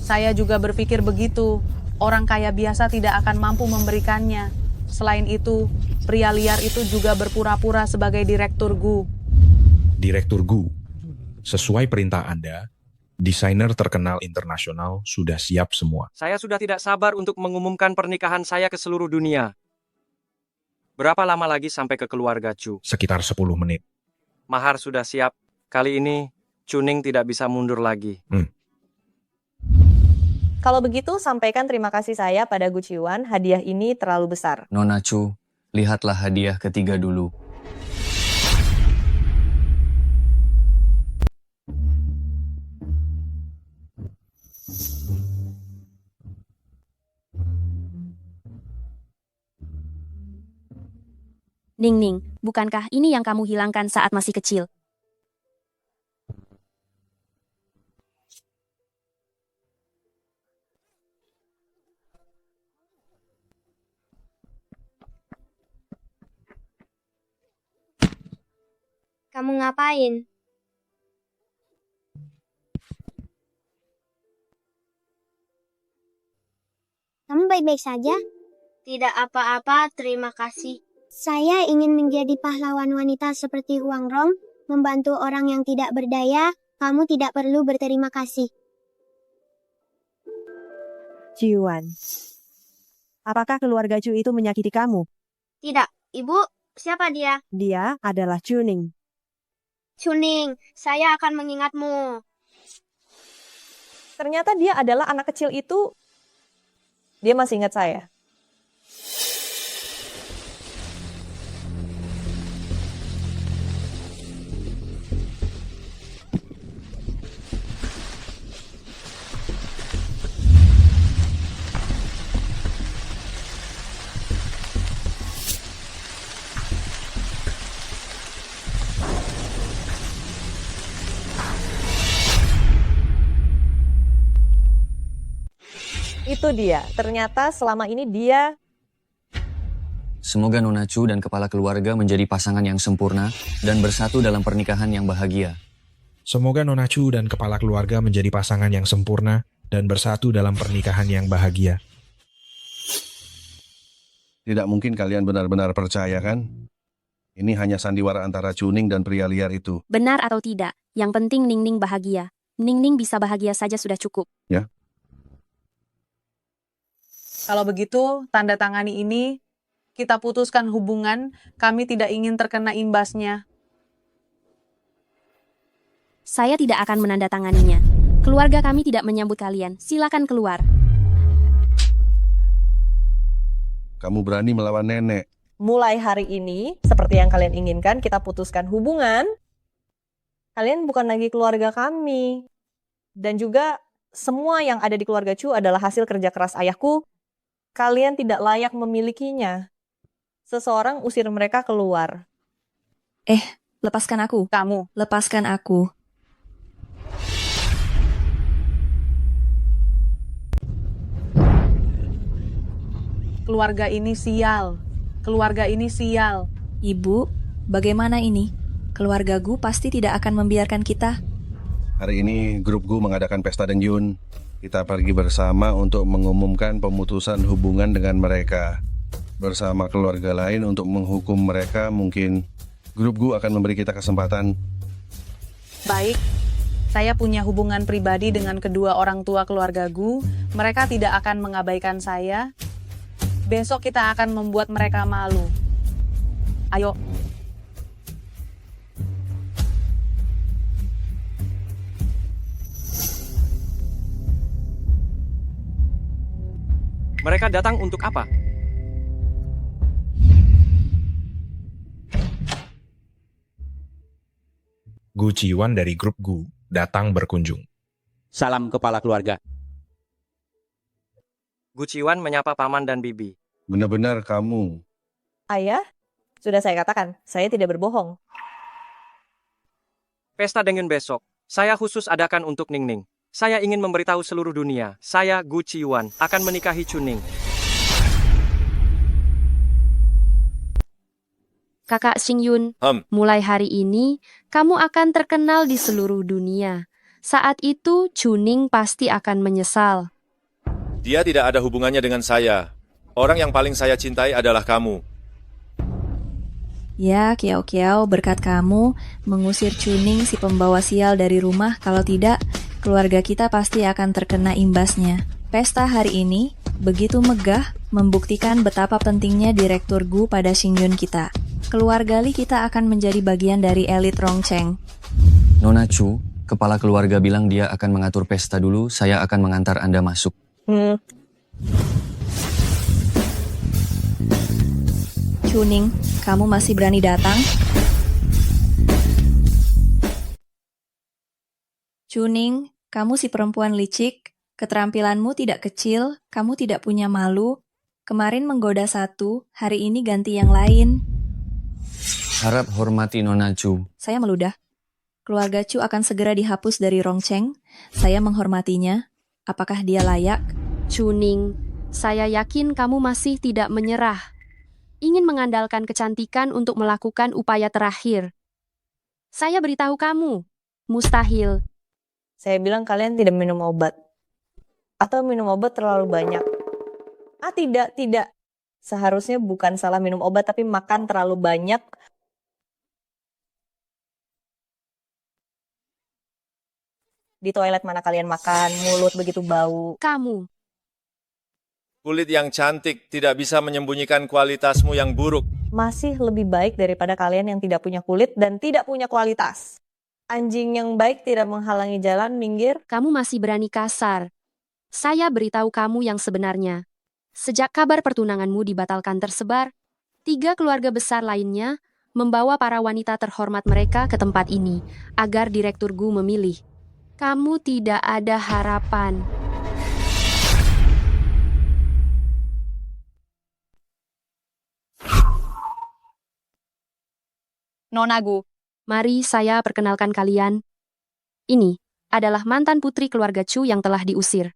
Saya juga berpikir begitu. Orang kaya biasa tidak akan mampu memberikannya. Selain itu, pria liar itu juga berpura-pura sebagai Direktur Gu. Direktur Gu, sesuai perintah Anda, desainer terkenal internasional sudah siap semua. Saya sudah tidak sabar untuk mengumumkan pernikahan saya ke seluruh dunia. Berapa lama lagi sampai ke keluarga Chu? Sekitar 10 menit. Mahar sudah siap. Kali ini, Chuning tidak bisa mundur lagi. Kalau begitu, sampaikan terima kasih saya pada Gu Ciwan. Hadiah ini terlalu besar. Nona Chu, lihatlah hadiah ketiga dulu. Ning, bukankah ini yang kamu hilangkan saat masih kecil? Kamu ngapain? Kamu baik-baik saja? Tidak apa-apa, terima kasih. Saya ingin menjadi pahlawan wanita seperti Huang Rong, membantu orang yang tidak berdaya. Kamu tidak perlu berterima kasih. Ciwan, apakah keluarga Chu itu menyakiti kamu? Tidak, Ibu. Siapa dia? Dia adalah Chuning. Chuning, saya akan mengingatmu. Ternyata dia adalah anak kecil itu. Dia masih ingat saya. Itu dia. Ternyata selama ini dia Semoga Nona Chu dan kepala keluarga menjadi pasangan yang sempurna dan bersatu dalam pernikahan yang bahagia. Semoga Nona Chu dan kepala keluarga menjadi pasangan yang sempurna dan bersatu dalam pernikahan yang bahagia. Tidak mungkin kalian benar-benar percaya kan? Ini hanya sandiwara antara Chuning dan pria liar itu. Benar atau tidak, yang penting Ningning bahagia. Ningning bisa bahagia saja sudah cukup. Ya. Kalau begitu, tanda tangani ini, kita putuskan hubungan, kami tidak ingin terkena imbasnya. Saya tidak akan menandatanganinya. Keluarga kami tidak menyambut kalian. Silakan keluar. Kamu berani melawan nenek. mulai hari ini, seperti yang kalian inginkan, kita putuskan hubungan. Kalian bukan lagi keluarga kami. Dan juga semua yang ada di keluarga Chu adalah hasil kerja keras ayahku. Kalian tidak layak memilikinya. Seseorang usir mereka keluar. Lepaskan aku. Kamu. Lepaskan aku. Keluarga ini sial. Keluarga ini sial. Ibu, bagaimana ini? Keluarga Gu pasti tidak akan membiarkan kita. Hari ini grup Gu mengadakan pesta Dengyun. Kita pergi bersama untuk mengumumkan pemutusan hubungan dengan mereka. Bersama keluarga lain untuk menghukum mereka, mungkin grup Gu akan memberi kita kesempatan. Baik, saya punya hubungan pribadi dengan kedua orang tua keluarga Gu. Mereka tidak akan mengabaikan saya. Besok kita akan membuat mereka malu. Ayo. Mereka datang untuk apa? Gu Qiwan dari grup Gu datang berkunjung. Salam kepala keluarga. Gu Qiwan menyapa paman dan bibi. Benar-benar kamu. Ayah, sudah saya katakan, saya tidak berbohong. Pesta Dengyun besok, saya khusus adakan untuk Ningning. Saya ingin memberitahu seluruh dunia, saya Gu Qiwan akan menikahi Chuning. Kakak Xingyun, mulai hari ini, kamu akan terkenal di seluruh dunia. Saat itu, Chuning pasti akan menyesal. Dia tidak ada hubungannya dengan saya. Orang yang paling saya cintai adalah kamu. Ya, Kiao Kiao, berkat kamu mengusir Chuning si pembawa sial dari rumah. Kalau tidak, keluarga kita pasti akan terkena imbasnya. Pesta hari ini begitu megah, membuktikan betapa pentingnya Direktur Gu pada Xingyun kita. Keluarga Li kita akan menjadi bagian dari elit Rongcheng. Nona Chu, kepala keluarga bilang dia akan mengatur pesta dulu, saya akan mengantar Anda masuk. Chuning, kamu masih berani datang? Chuning, kamu si perempuan licik, keterampilanmu tidak kecil, kamu tidak punya malu. Kemarin menggoda satu, hari ini ganti yang lain. Harap hormati Nona Chu. Saya meludah. Keluarga Chu akan segera dihapus dari Rongcheng. Saya menghormatinya. Apakah dia layak? Chuning, saya yakin kamu masih tidak menyerah. Ingin mengandalkan kecantikan untuk melakukan upaya terakhir. Saya beritahu kamu, mustahil. Saya bilang kalian tidak minum obat. Atau minum obat terlalu banyak. Tidak. Seharusnya bukan salah minum obat, tapi makan terlalu banyak. Di toilet mana kalian makan, mulut begitu bau. Kamu. Kulit yang cantik tidak bisa menyembunyikan kualitasmu yang buruk. Masih lebih baik daripada kalian yang tidak punya kulit dan tidak punya kualitas. Anjing yang baik tidak menghalangi jalan, minggir. Kamu masih berani kasar. Saya beritahu kamu yang sebenarnya. Sejak kabar pertunanganmu dibatalkan tersebar, 3 keluarga besar lainnya membawa para wanita terhormat mereka ke tempat ini agar Direktur Gu memilih. Kamu tidak ada harapan. Nona Gu. Mari saya perkenalkan kalian. Ini adalah mantan putri keluarga Chu yang telah diusir.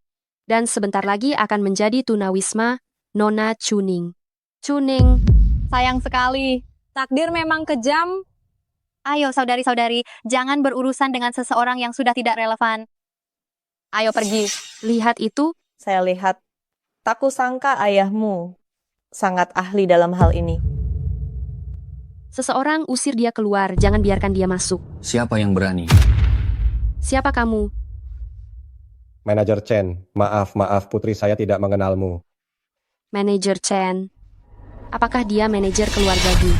Dan sebentar lagi akan menjadi tunawisma Nona Chuning. Chuning. Sayang sekali. Takdir memang kejam. Ayo saudari-saudari, jangan berurusan dengan seseorang yang sudah tidak relevan. Ayo pergi. Lihat itu. Saya lihat. Tak kusangka ayahmu sangat ahli dalam hal ini. Seseorang usir dia keluar, jangan biarkan dia masuk. Siapa yang berani? Siapa kamu? Manajer Chen, maaf putri saya tidak mengenalmu. Manajer Chen. Apakah dia manajer keluarga Gu?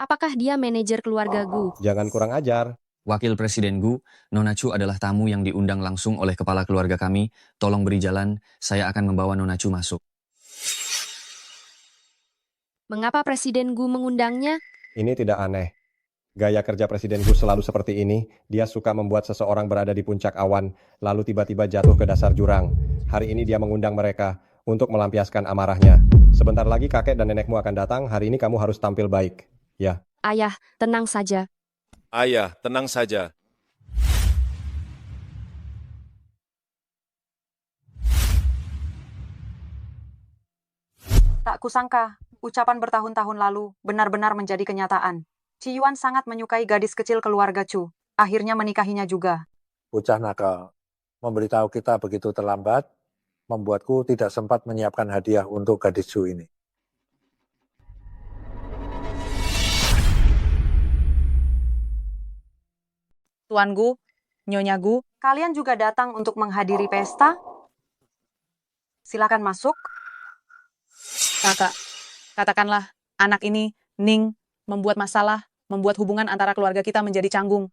Apakah dia manajer keluarga Gu? Jangan kurang ajar. Wakil Presiden Gu, Nona Chu adalah tamu yang diundang langsung oleh kepala keluarga kami. Tolong beri jalan, saya akan membawa Nona Chu masuk. Mengapa Presiden Gu mengundangnya? Ini tidak aneh. Gaya kerja Presiden Gu selalu seperti ini. Dia suka membuat seseorang berada di puncak awan, lalu tiba-tiba jatuh ke dasar jurang. Hari ini dia mengundang mereka untuk melampiaskan amarahnya. Sebentar lagi kakek dan nenekmu akan datang, hari ini kamu harus tampil baik. Ya. Ayah, tenang saja. Ayah, tenang saja. Tak kusangka, ucapan bertahun-tahun lalu benar-benar menjadi kenyataan. Ci Yuan sangat menyukai gadis kecil keluarga Chu. Akhirnya menikahinya juga. Bocah nakal. Memberitahu kita begitu terlambat, membuatku tidak sempat menyiapkan hadiah untuk gadis Chu ini. Tuan Gu, Nyonya Gu, kalian juga datang untuk menghadiri pesta? Silakan masuk. Kakak, katakanlah anak ini, Ning, membuat masalah, membuat hubungan antara keluarga kita menjadi canggung.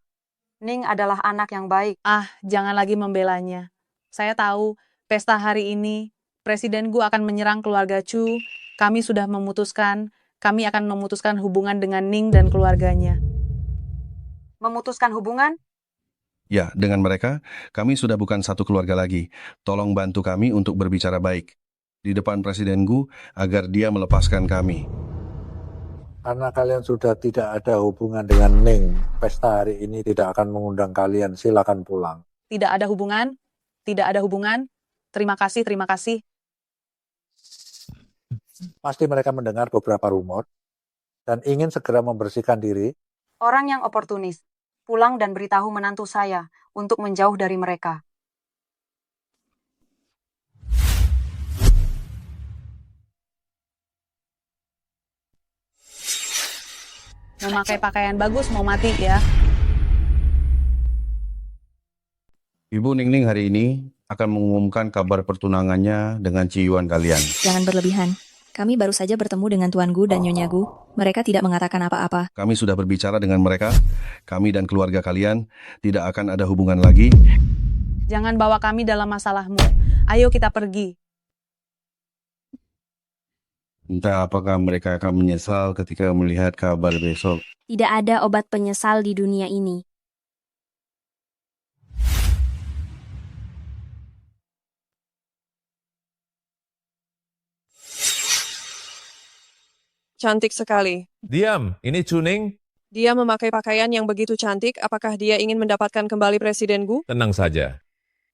Ning adalah anak yang baik. Jangan lagi membelanya. Saya tahu, pesta hari ini, Presiden Gu akan menyerang keluarga Chu. Kami sudah memutuskan, kami akan memutuskan hubungan dengan Ning dan keluarganya. Memutuskan hubungan? Ya, dengan mereka, kami sudah bukan satu keluarga lagi. Tolong bantu kami untuk berbicara baik di depan Presiden Gu agar dia melepaskan kami. Karena kalian sudah tidak ada hubungan dengan Ning, pesta hari ini tidak akan mengundang kalian, silakan pulang. Tidak ada hubungan? Tidak ada hubungan? Terima kasih, terima kasih. Pasti mereka mendengar beberapa rumor dan ingin segera membersihkan diri. Orang yang oportunis. Pulang dan beritahu menantu saya untuk menjauh dari mereka. Memakai pakaian bagus mau mati ya. Ibu Ningning hari ini akan mengumumkan kabar pertunangannya dengan Ci Yuan kalian. Jangan berlebihan. Kami baru saja bertemu dengan Tuan Gu dan Nyonya Gu. Mereka tidak mengatakan apa-apa. Kami sudah berbicara dengan mereka. Kami dan keluarga kalian tidak akan ada hubungan lagi. Jangan bawa kami dalam masalahmu. Ayo kita pergi. Entah apakah mereka akan menyesal ketika melihat kabar besok. Tidak ada obat penyesal di dunia ini. Cantik sekali. Diam, ini Chuning. Dia memakai pakaian yang begitu cantik, apakah dia ingin mendapatkan kembali Presiden Gu? Tenang saja.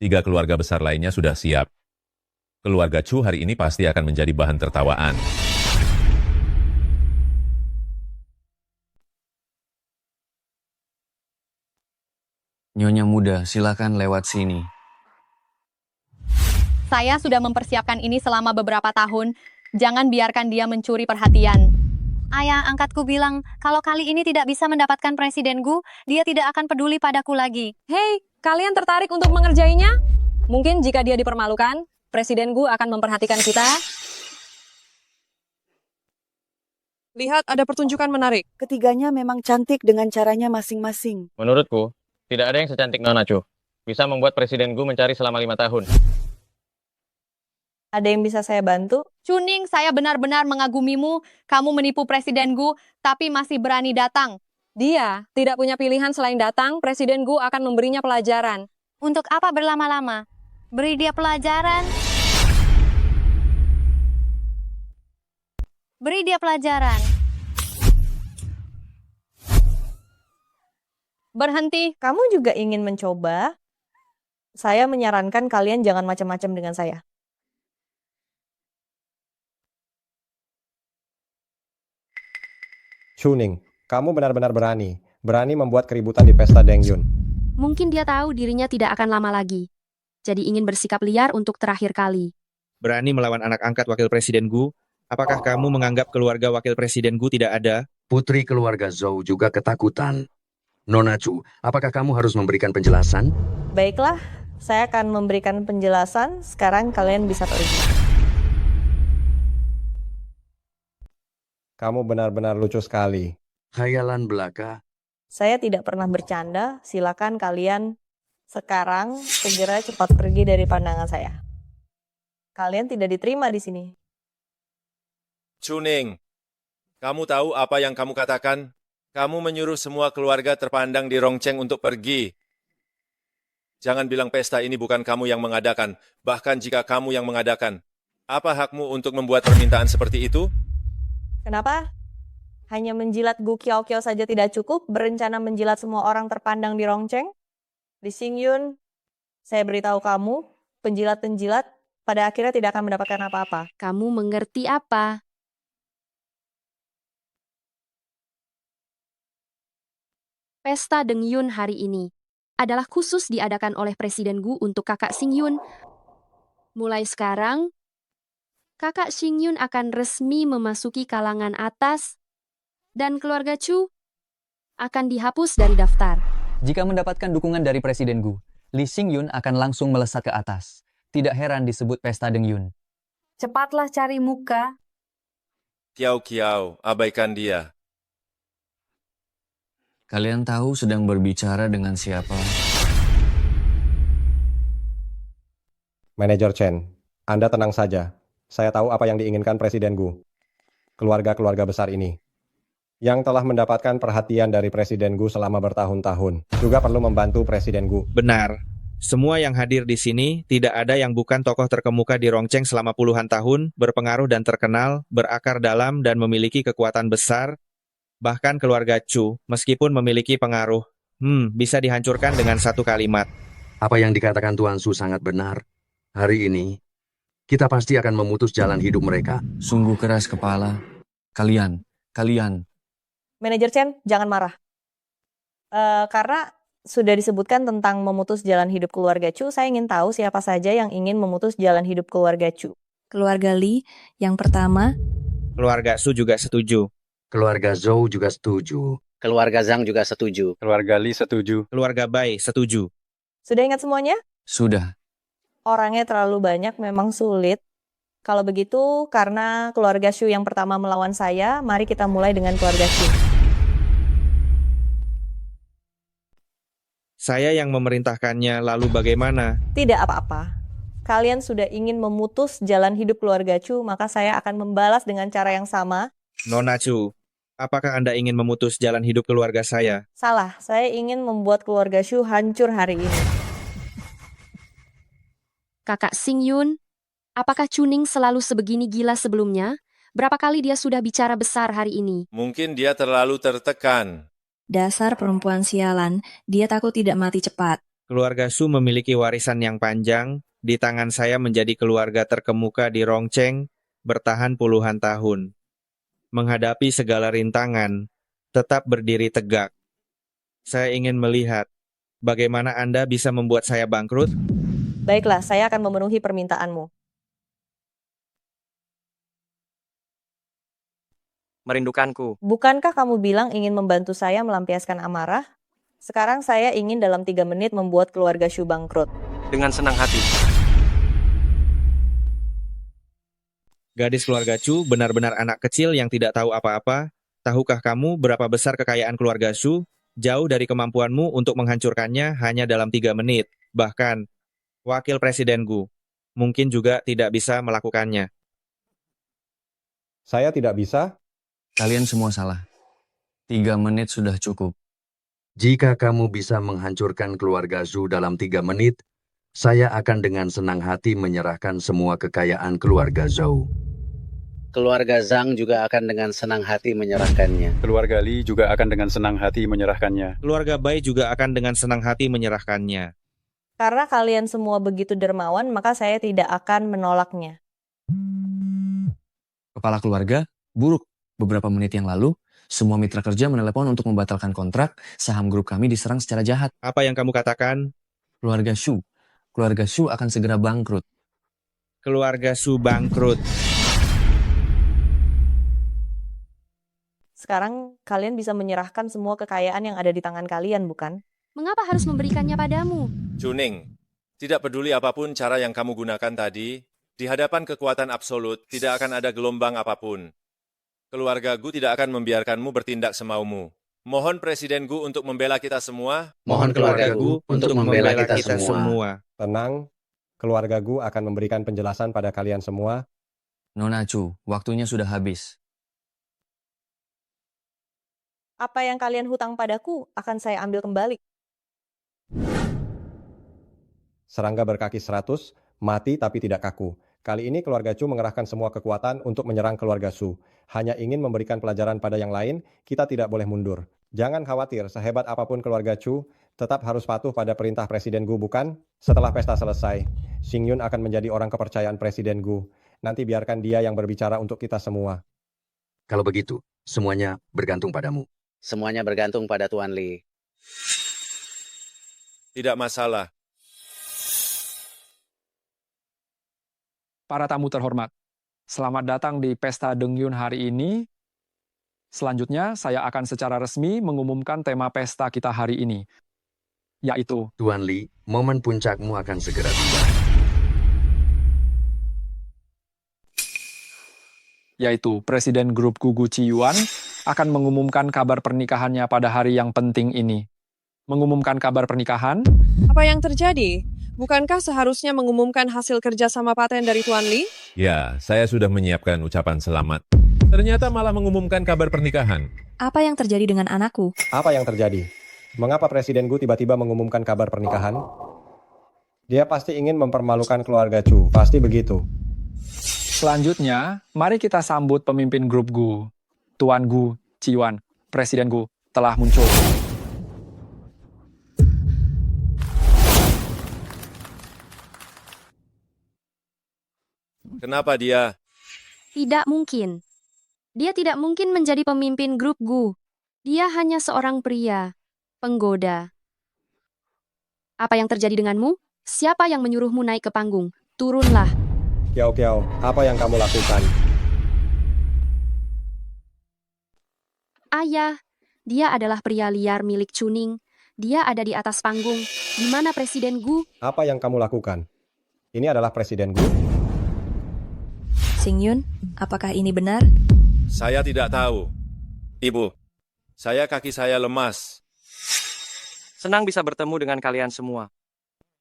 3 keluarga besar lainnya sudah siap. Keluarga Chu hari ini pasti akan menjadi bahan tertawaan. Nyonya muda, silakan lewat sini. Saya sudah mempersiapkan ini selama beberapa tahun. Jangan biarkan dia mencuri perhatian. Ayah angkatku bilang, kalau kali ini tidak bisa mendapatkan Presiden Gu, dia tidak akan peduli padaku lagi. Hei, kalian tertarik untuk mengerjainya? Mungkin jika dia dipermalukan, Presiden Gu akan memperhatikan kita. Lihat, ada pertunjukan menarik. Ketiganya memang cantik dengan caranya masing-masing. Menurutku, tidak ada yang secantik Nona Chu. Bisa membuat Presiden Gu mencari selama 5 tahun. Ada yang bisa saya bantu? Chuning, saya benar-benar mengagumimu. Kamu menipu Presiden Gu, tapi masih berani datang. Dia tidak punya pilihan selain datang, Presiden Gu akan memberinya pelajaran. Untuk apa berlama-lama? Beri dia pelajaran. Beri dia pelajaran. Berhenti. Kamu juga ingin mencoba? Saya menyarankan kalian jangan macam-macam dengan saya. Chuning, kamu benar-benar berani. Berani membuat keributan di pesta Dengyun. Mungkin dia tahu dirinya tidak akan lama lagi. Jadi ingin bersikap liar untuk terakhir kali. Berani melawan anak angkat Wakil Presiden Gu? Apakah kamu menganggap keluarga Wakil Presiden Gu tidak ada? Putri keluarga Zhou juga ketakutan. Nona Chu, apakah kamu harus memberikan penjelasan? Baiklah, saya akan memberikan penjelasan. Sekarang kalian bisa pergi. Kamu benar-benar lucu sekali. Khayalan belaka. Saya tidak pernah bercanda. Silakan kalian sekarang segera cepat pergi dari pandangan saya. Kalian tidak diterima di sini. Chuning, kamu tahu apa yang kamu katakan? Kamu menyuruh semua keluarga terpandang di Rongcheng untuk pergi. Jangan bilang pesta ini bukan kamu yang mengadakan, bahkan jika kamu yang mengadakan. Apa hakmu untuk membuat permintaan seperti itu? Kenapa? Hanya menjilat Gu Qiaoqiao saja tidak cukup, berencana menjilat semua orang terpandang di Rongcheng? Li Xingyun, saya beritahu kamu, penjilat-penjilat pada akhirnya tidak akan mendapatkan apa-apa. Kamu mengerti apa? Pesta Dengyun hari ini adalah khusus diadakan oleh Presiden Gu untuk kakak Xingyun. Mulai sekarang, kakak Xingyun akan resmi memasuki kalangan atas dan keluarga Chu akan dihapus dari daftar. Jika mendapatkan dukungan dari Presiden Gu, Li Xingyun akan langsung melesat ke atas. Tidak heran disebut pesta Dengyun. Cepatlah cari muka. Qiao, abaikan dia. Kalian tahu sedang berbicara dengan siapa? Manajer Chen, Anda tenang saja. Saya tahu apa yang diinginkan Presiden Gu. Keluarga-keluarga besar ini, yang telah mendapatkan perhatian dari Presiden Gu selama bertahun-tahun, juga perlu membantu Presiden Gu. Benar. Semua yang hadir di sini, tidak ada yang bukan tokoh terkemuka di Rongcheng selama puluhan tahun, berpengaruh dan terkenal, berakar dalam dan memiliki kekuatan besar. Bahkan keluarga Chu, meskipun memiliki pengaruh, bisa dihancurkan dengan satu kalimat. Apa yang dikatakan Tuan Su sangat benar. Hari ini, kita pasti akan memutus jalan hidup mereka. Sungguh keras kepala. Kalian. Manajer Chen, jangan marah. Karena sudah disebutkan tentang memutus jalan hidup keluarga Chu, saya ingin tahu siapa saja yang ingin memutus jalan hidup keluarga Chu. Keluarga Li, yang pertama. Keluarga Su juga setuju. Keluarga Zhou juga setuju. Keluarga Zhang juga setuju. Keluarga Li setuju. Keluarga Bai setuju. Sudah ingat semuanya? Sudah. Orangnya terlalu banyak, memang sulit. Kalau begitu, karena keluarga Shu yang pertama melawan saya, mari kita mulai dengan keluarga Shu. Saya yang memerintahkannya, lalu bagaimana? Tidak apa-apa. Kalian sudah ingin memutus jalan hidup keluarga Chu, maka saya akan membalas dengan cara yang sama. Nona Chu, apakah Anda ingin memutus jalan hidup keluarga saya? Salah, saya ingin membuat keluarga Shu hancur hari ini. Kakak Xingyun, apakah Chuning selalu sebegini gila sebelumnya? Berapa kali dia sudah bicara besar hari ini? Mungkin dia terlalu tertekan. Dasar perempuan sialan, dia takut tidak mati cepat. Keluarga Su memiliki warisan yang panjang, di tangan saya menjadi keluarga terkemuka di Rongcheng, bertahan puluhan tahun. Menghadapi segala rintangan, tetap berdiri tegak. Saya ingin melihat, bagaimana Anda bisa membuat saya bangkrut? Baiklah, saya akan memenuhi permintaanmu. Merindukanku. Bukankah kamu bilang ingin membantu saya melampiaskan amarah? Sekarang saya ingin dalam 3 menit membuat keluarga Shu bangkrut. Dengan senang hati. Gadis keluarga Chu benar-benar anak kecil yang tidak tahu apa-apa. Tahukah kamu berapa besar kekayaan keluarga Shu? Jauh dari kemampuanmu untuk menghancurkannya hanya dalam 3 menit. Bahkan, Wakil Presiden Gu mungkin juga tidak bisa melakukannya. Saya tidak bisa? Kalian semua salah. 3 menit sudah cukup. Jika kamu bisa menghancurkan keluarga Zhu dalam 3 menit, saya akan dengan senang hati menyerahkan semua kekayaan keluarga Zhou. Keluarga Zhang juga akan dengan senang hati menyerahkannya. Keluarga Li juga akan dengan senang hati menyerahkannya. Keluarga Bai juga akan dengan senang hati menyerahkannya. Karena kalian semua begitu dermawan, maka saya tidak akan menolaknya. Kepala keluarga, buruk. Beberapa menit yang lalu, semua mitra kerja menelepon untuk membatalkan kontrak, saham grup kami diserang secara jahat. Apa yang kamu katakan? Keluarga Shu akan segera bangkrut. Keluarga Su bangkrut. Sekarang kalian bisa menyerahkan semua kekayaan yang ada di tangan kalian, bukan? Mengapa harus memberikannya padamu? Chuning, tidak peduli apapun cara yang kamu gunakan tadi, di hadapan kekuatan absolut tidak akan ada gelombang apapun. Keluarga Gu tidak akan membiarkanmu bertindak semaumu. Mohon Presiden Gu untuk membela kita semua. Mohon keluarga Gu untuk membela kita semua. Tenang, keluarga Gu akan memberikan penjelasan pada kalian semua. Nona Chu, waktunya sudah habis. Apa yang kalian hutang padaku akan saya ambil kembali. Serangga berkaki 100, mati tapi tidak kaku. Kali ini keluarga Chu mengerahkan semua kekuatan untuk menyerang keluarga Su. Hanya ingin memberikan pelajaran pada yang lain, kita tidak boleh mundur. Jangan khawatir, sehebat apapun keluarga Chu, tetap harus patuh pada perintah Presiden Gu, bukan? Setelah pesta selesai, Xing Yun akan menjadi orang kepercayaan Presiden Gu. Nanti biarkan dia yang berbicara untuk kita semua. Kalau begitu, semuanya bergantung padamu. Semuanya bergantung pada Tuan Li. Tidak masalah. Para tamu terhormat, selamat datang di Pesta Dengyun hari ini. Selanjutnya, saya akan secara resmi mengumumkan tema pesta kita hari ini, yaitu Tuan Li, momen puncakmu akan segera tiba. yaitu Presiden Grup Gugu Ciyuan akan mengumumkan kabar pernikahannya pada hari yang penting ini. Mengumumkan kabar pernikahan? Apa yang terjadi? Bukankah seharusnya mengumumkan hasil kerjasama paten dari Tuan Li? Ya, saya sudah menyiapkan ucapan selamat. Ternyata malah mengumumkan kabar pernikahan. Apa yang terjadi dengan anakku? Apa yang terjadi? Mengapa Presiden Gu tiba-tiba mengumumkan kabar pernikahan? Dia pasti ingin mempermalukan keluarga Chu, pasti begitu. Selanjutnya, mari kita sambut pemimpin grup Gu. Tuan Gu Ciyuan, Presiden Gu, telah muncul. Kenapa dia? Tidak mungkin. Dia tidak mungkin menjadi pemimpin grup Gu. Dia hanya seorang pria, penggoda. Apa yang terjadi denganmu? Siapa yang menyuruhmu naik ke panggung? Turunlah. Kiao, apa yang kamu lakukan? Ayah, dia adalah pria liar milik Chuning. Dia ada di atas panggung. Di mana Presiden Gu? Apa yang kamu lakukan? Ini adalah Presiden Gu? Xing Yun, apakah ini benar? Saya tidak tahu. Ibu, kaki saya lemas. Senang bisa bertemu dengan kalian semua.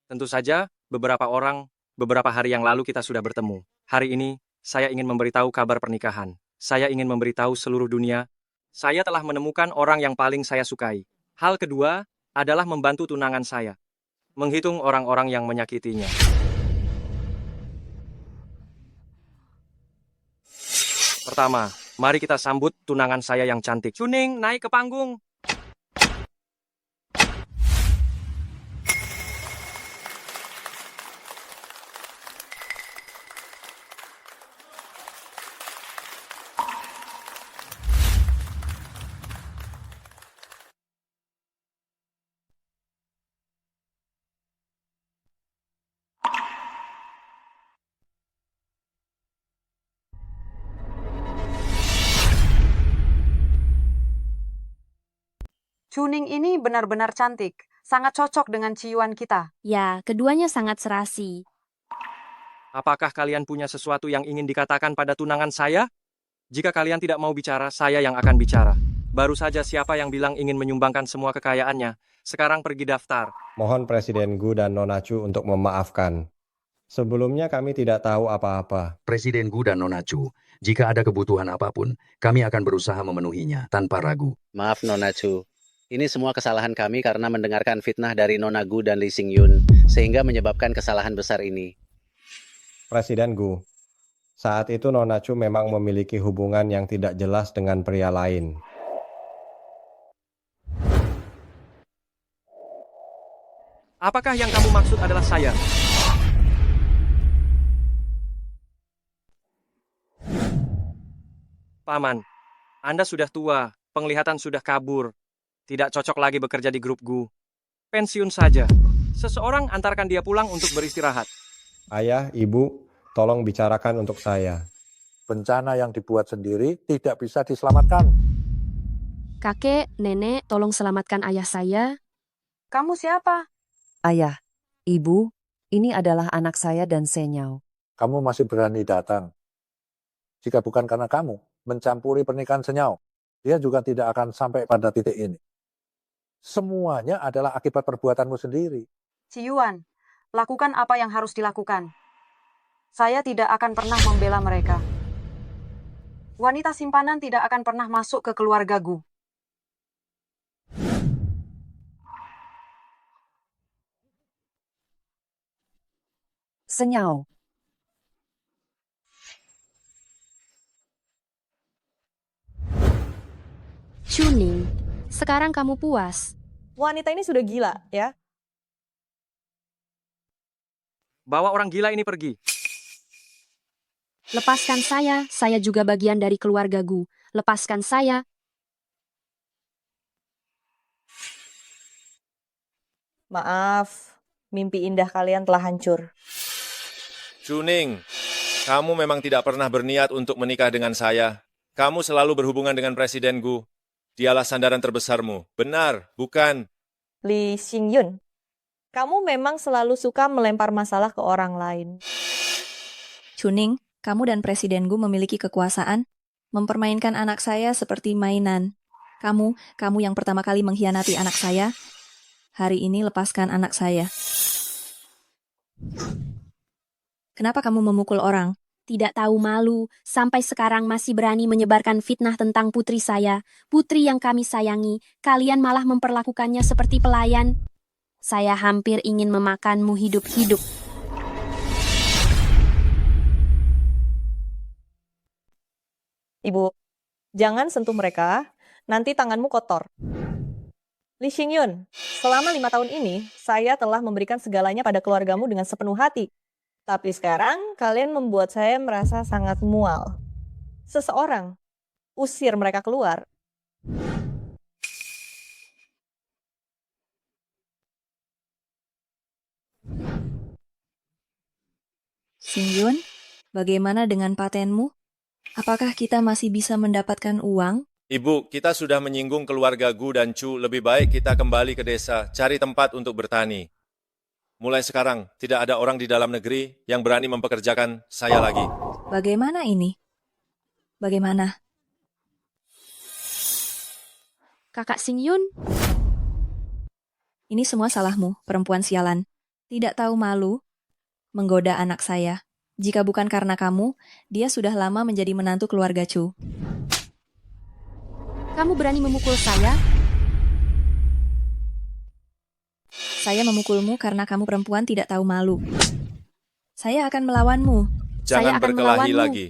Tentu saja, beberapa hari yang lalu kita sudah bertemu. Hari ini, saya ingin memberitahu kabar pernikahan. Saya ingin memberitahu seluruh dunia, saya telah menemukan orang yang paling saya sukai. Hal kedua adalah membantu tunangan saya. Menghitung orang-orang yang menyakitinya. Pertama, mari kita sambut tunangan saya yang cantik. Chuning, naik ke panggung. Chuning ini benar-benar cantik, sangat cocok dengan Ciyuan kita. Ya, keduanya sangat serasi. Apakah kalian punya sesuatu yang ingin dikatakan pada tunangan saya? Jika kalian tidak mau bicara, saya yang akan bicara. Baru saja siapa yang bilang ingin menyumbangkan semua kekayaannya. Sekarang pergi daftar. Mohon Presiden Gu dan Nona Chu untuk memaafkan. Sebelumnya kami tidak tahu apa-apa. Presiden Gu dan Nona Chu, jika ada kebutuhan apapun, kami akan berusaha memenuhinya tanpa ragu. Maaf Nona Chu. Ini semua kesalahan kami karena mendengarkan fitnah dari Nona Gu dan Li Xing Yun, sehingga menyebabkan kesalahan besar ini. Presiden Gu, saat itu Nona Chu memang memiliki hubungan yang tidak jelas dengan pria lain. Apakah yang kamu maksud adalah saya? Paman, Anda sudah tua, penglihatan sudah kabur. Tidak cocok lagi bekerja di grup GU. Pensiun saja. Seseorang antarkan dia pulang untuk beristirahat. Ayah, Ibu, tolong bicarakan untuk saya. Bencana yang dibuat sendiri tidak bisa diselamatkan. Kakek, nenek, tolong selamatkan ayah saya. Kamu siapa? Ayah, Ibu, ini adalah anak saya dan Senyao. Kamu masih berani datang. Jika bukan karena kamu mencampuri pernikahan Senyao, dia juga tidak akan sampai pada titik ini. Semuanya adalah akibat perbuatanmu sendiri. Ciyuan, lakukan apa yang harus dilakukan. Saya tidak akan pernah membela mereka. Wanita simpanan tidak akan pernah masuk ke keluarga GU. Senyao, Chuning, sekarang kamu puas. Wanita ini sudah gila, ya. Bawa orang gila ini pergi. Lepaskan saya juga bagian dari keluarga GU. Lepaskan saya. Maaf, mimpi indah kalian telah hancur. Chuning, kamu memang tidak pernah berniat untuk menikah dengan saya. Kamu selalu berhubungan dengan Presiden GU. Dialah sandaran terbesarmu. Benar, bukan? Lee Xingyun, kamu memang selalu suka melempar masalah ke orang lain. Chuning, kamu dan Presiden GU memiliki kekuasaan, mempermainkan anak saya seperti mainan. Kamu yang pertama kali mengkhianati anak saya. Hari ini lepaskan anak saya. Kenapa kamu memukul orang? Tidak tahu malu, sampai sekarang masih berani menyebarkan fitnah tentang putri saya. Putri yang kami sayangi, kalian malah memperlakukannya seperti pelayan. Saya hampir ingin memakanmu hidup-hidup. Ibu, jangan sentuh mereka, nanti tanganmu kotor. Lee Xingyun, selama 5 tahun ini, saya telah memberikan segalanya pada keluargamu dengan sepenuh hati. Tapi sekarang, kalian membuat saya merasa sangat mual. Seseorang, usir mereka keluar. Xingyun, bagaimana dengan patenmu? Apakah kita masih bisa mendapatkan uang? Ibu, kita sudah menyinggung keluarga GU dan Chu. Lebih baik kita kembali ke desa, cari tempat untuk bertani. Mulai sekarang, tidak ada orang di dalam negeri yang berani mempekerjakan saya lagi. Bagaimana ini? Bagaimana? Kakak Xingyun, Ini semua salahmu, perempuan sialan. Tidak tahu malu, menggoda anak saya. Jika bukan karena kamu, dia sudah lama menjadi menantu keluarga Chu. kamu berani memukul saya? Saya memukulmu karena kamu perempuan tidak tahu malu. Saya akan melawanmu. Jangan berkelahi lagi.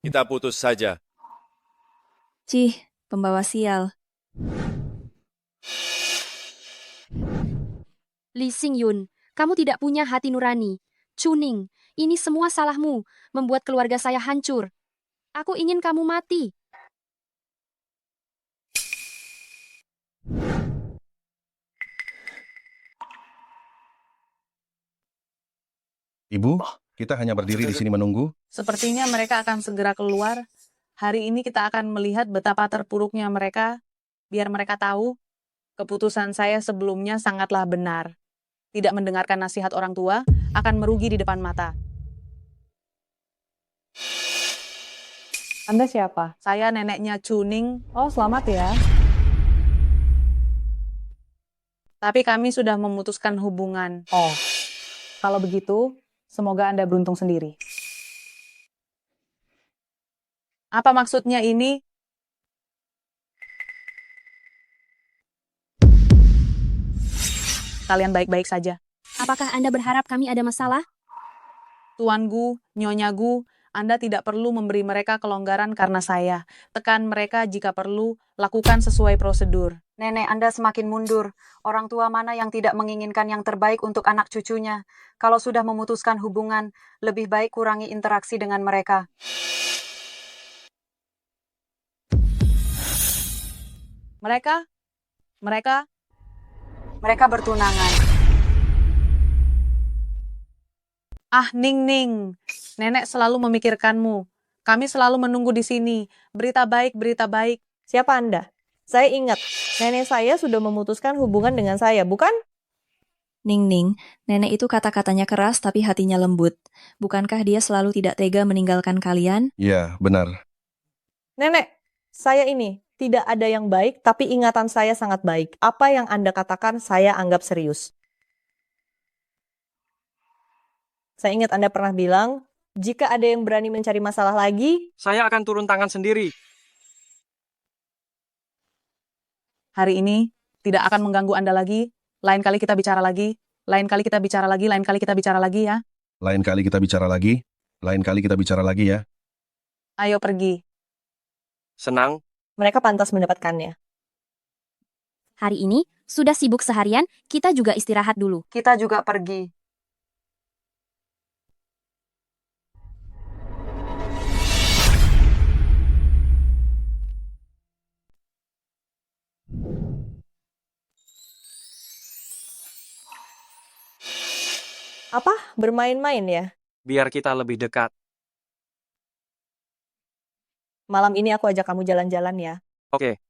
Kita putus saja. Cih, pembawa sial. Lee Xingyun, kamu tidak punya hati nurani. Chuning, ini semua salahmu, membuat keluarga saya hancur. Aku ingin kamu mati. Ibu, kita hanya berdiri di sini menunggu. Sepertinya mereka akan segera keluar. Hari ini kita akan melihat betapa terpuruknya mereka, biar mereka tahu keputusan saya sebelumnya sangatlah benar. Tidak mendengarkan nasihat orang tua akan merugi di depan mata. Anda siapa? Saya neneknya Chuning. Oh, selamat ya. Tapi kami sudah memutuskan hubungan. Oh, kalau begitu, semoga Anda beruntung sendiri. Apa maksudnya ini? Kalian baik-baik saja. Apakah Anda berharap kami ada masalah? Tuan Gu, Nyonya Gu, Anda tidak perlu memberi mereka kelonggaran karena saya. Tekan mereka jika perlu, lakukan sesuai prosedur. Nenek Anda semakin mundur. Orang tua mana yang tidak menginginkan yang terbaik untuk anak cucunya? Kalau sudah memutuskan hubungan, lebih baik kurangi interaksi dengan mereka. Mereka bertunangan. Ning. Nenek selalu memikirkanmu. Kami selalu menunggu di sini. Berita baik, berita baik. Siapa Anda? Saya ingat, nenek saya sudah memutuskan hubungan dengan saya, bukan? Ning, nenek itu kata-katanya keras tapi hatinya lembut. Bukankah dia selalu tidak tega meninggalkan kalian? Ya, benar. Nenek, saya ini tidak ada yang baik, tapi ingatan saya sangat baik. Apa yang Anda katakan, saya anggap serius. Saya ingat Anda pernah bilang, jika ada yang berani mencari masalah lagi, saya akan turun tangan sendiri. Hari ini tidak akan mengganggu Anda lagi. Lain kali kita bicara lagi. Lain kali kita bicara lagi. Lain kali kita bicara lagi ya. Lain kali kita bicara lagi. Lain kali kita bicara lagi ya. Ayo pergi. Senang. Mereka pantas mendapatkannya. Hari ini, sudah sibuk seharian, kita juga istirahat dulu. Kita juga pergi. Apa? Bermain-main ya? Biar kita lebih dekat. Malam ini aku ajak kamu jalan-jalan ya. Oke.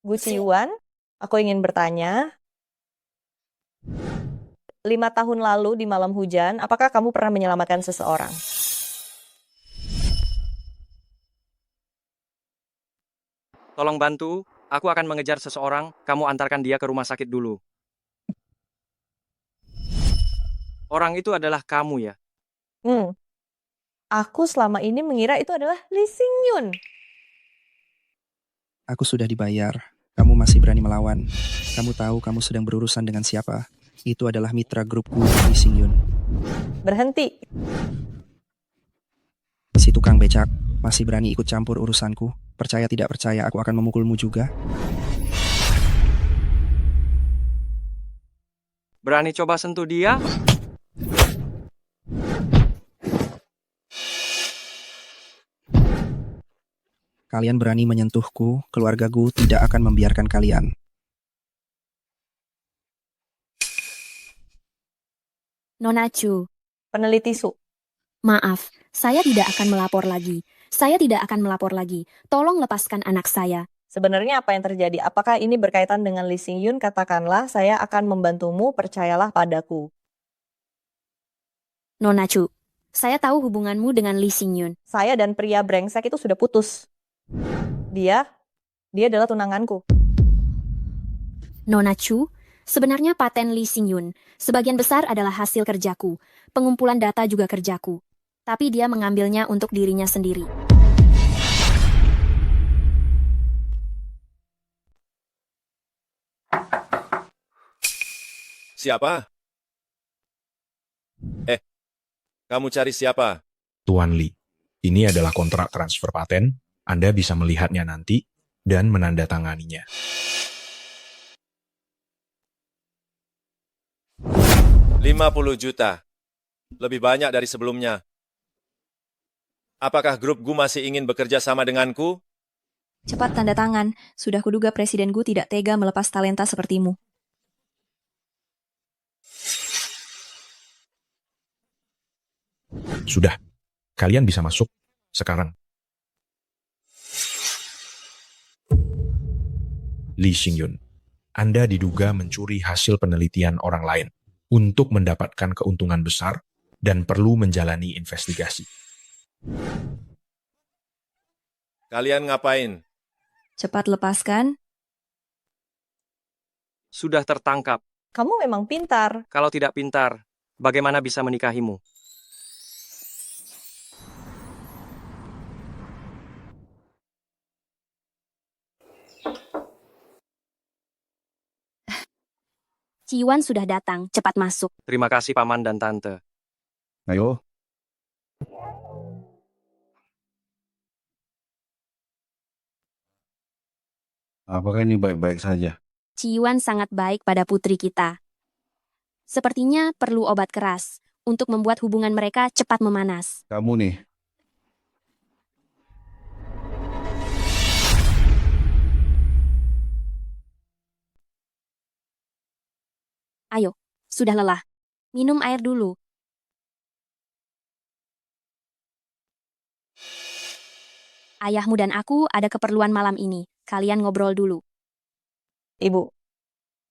Gu Ciwan, aku ingin bertanya. 5 tahun lalu di malam hujan, apakah kamu pernah menyelamatkan seseorang? Tolong bantu, aku akan mengejar seseorang, kamu antarkan dia ke rumah sakit dulu. Orang itu adalah kamu ya? Aku selama ini mengira itu adalah Lee Sing Yun. Aku sudah dibayar. Kamu masih berani melawan. Kamu tahu kamu sedang berurusan dengan siapa? Itu adalah mitra grupku, Lee Sing Yun. Berhenti. Si tukang becak, masih berani ikut campur urusanku. Percaya tidak percaya, aku akan memukulmu juga. Berani coba sentuh dia? Kalian berani menyentuhku, keluargaku tidak akan membiarkan kalian. Nona Chu. Peneliti Su. Maaf, saya tidak akan melapor lagi. Saya tidak akan melapor lagi. Tolong lepaskan anak saya. Sebenarnya apa yang terjadi? Apakah ini berkaitan dengan Lee Sing Yun? Katakanlah, saya akan membantumu, percayalah padaku. Nona Chu, saya tahu hubunganmu dengan Lee Sing Yun. Saya dan pria brengsek itu sudah putus. Dia adalah tunanganku. Nona Chu, sebenarnya paten Lee Sing Yun sebagian besar adalah hasil kerjaku. Pengumpulan data juga kerjaku. Tapi dia mengambilnya untuk dirinya sendiri. Siapa? Kamu cari siapa? Tuan Lee, ini adalah kontrak transfer paten. Anda bisa melihatnya nanti dan menandatanganinya. $50 juta. Lebih banyak dari sebelumnya. Apakah grup Gu masih ingin bekerja sama denganku? Cepat tanda tangan, sudah kuduga Presiden Gu tidak tega melepas talenta sepertimu. Sudah, kalian bisa masuk sekarang. Lee Sing Yun, Anda diduga mencuri hasil penelitian orang lain untuk mendapatkan keuntungan besar dan perlu menjalani investigasi. Kalian ngapain? Cepat lepaskan. Sudah tertangkap. Kamu memang pintar. Kalau tidak pintar, bagaimana bisa menikahimu? Ciwan sudah datang, cepat masuk. Terima kasih Paman dan Tante. Ayo. Apakah ini baik-baik saja? Ciwan sangat baik pada putri kita. Sepertinya perlu obat keras untuk membuat hubungan mereka cepat memanas. Kamu nih. Ayo, sudah lelah. Minum air dulu. Ayahmu dan aku ada keperluan malam ini. Kalian ngobrol dulu. Ibu,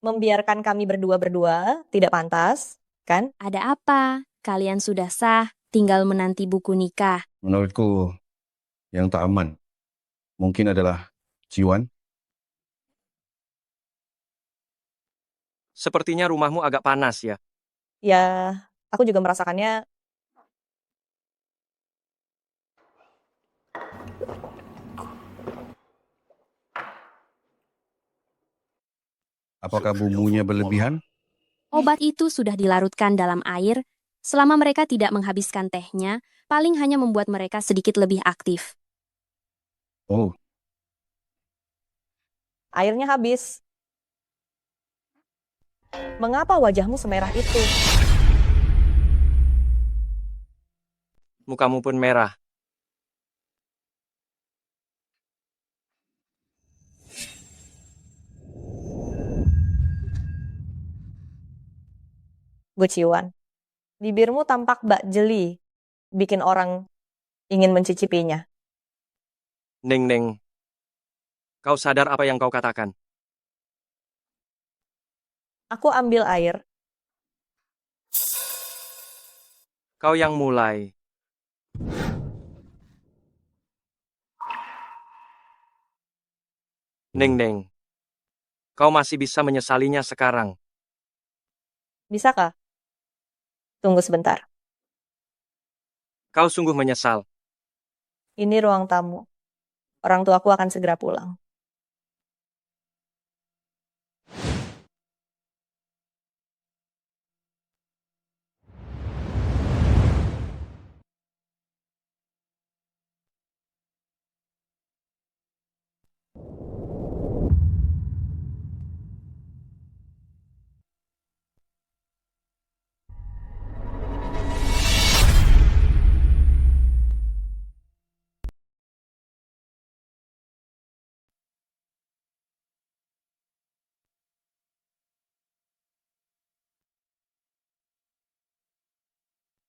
membiarkan kami berdua-berdua tidak pantas, kan? Ada apa? Kalian sudah sah, tinggal menanti buku nikah. Menurutku, yang tak aman mungkin adalah Ciwan. Sepertinya rumahmu agak panas ya. Ya, aku juga merasakannya. Apakah bumbunya berlebihan? Obat itu sudah dilarutkan dalam air. Selama mereka tidak menghabiskan tehnya, paling hanya membuat mereka sedikit lebih aktif. Oh, Airnya habis. Mengapa wajahmu semerah itu? Mukamu pun merah. Guciwan, bibirmu tampak bak jeli, bikin orang ingin mencicipinya. Ning. Kau sadar apa yang kau katakan? Aku ambil air. Kau yang mulai. Ning. Kau masih bisa menyesalinya sekarang. Bisakah? Tunggu sebentar. Kau sungguh menyesal. Ini ruang tamu. Orang tuaku akan segera pulang.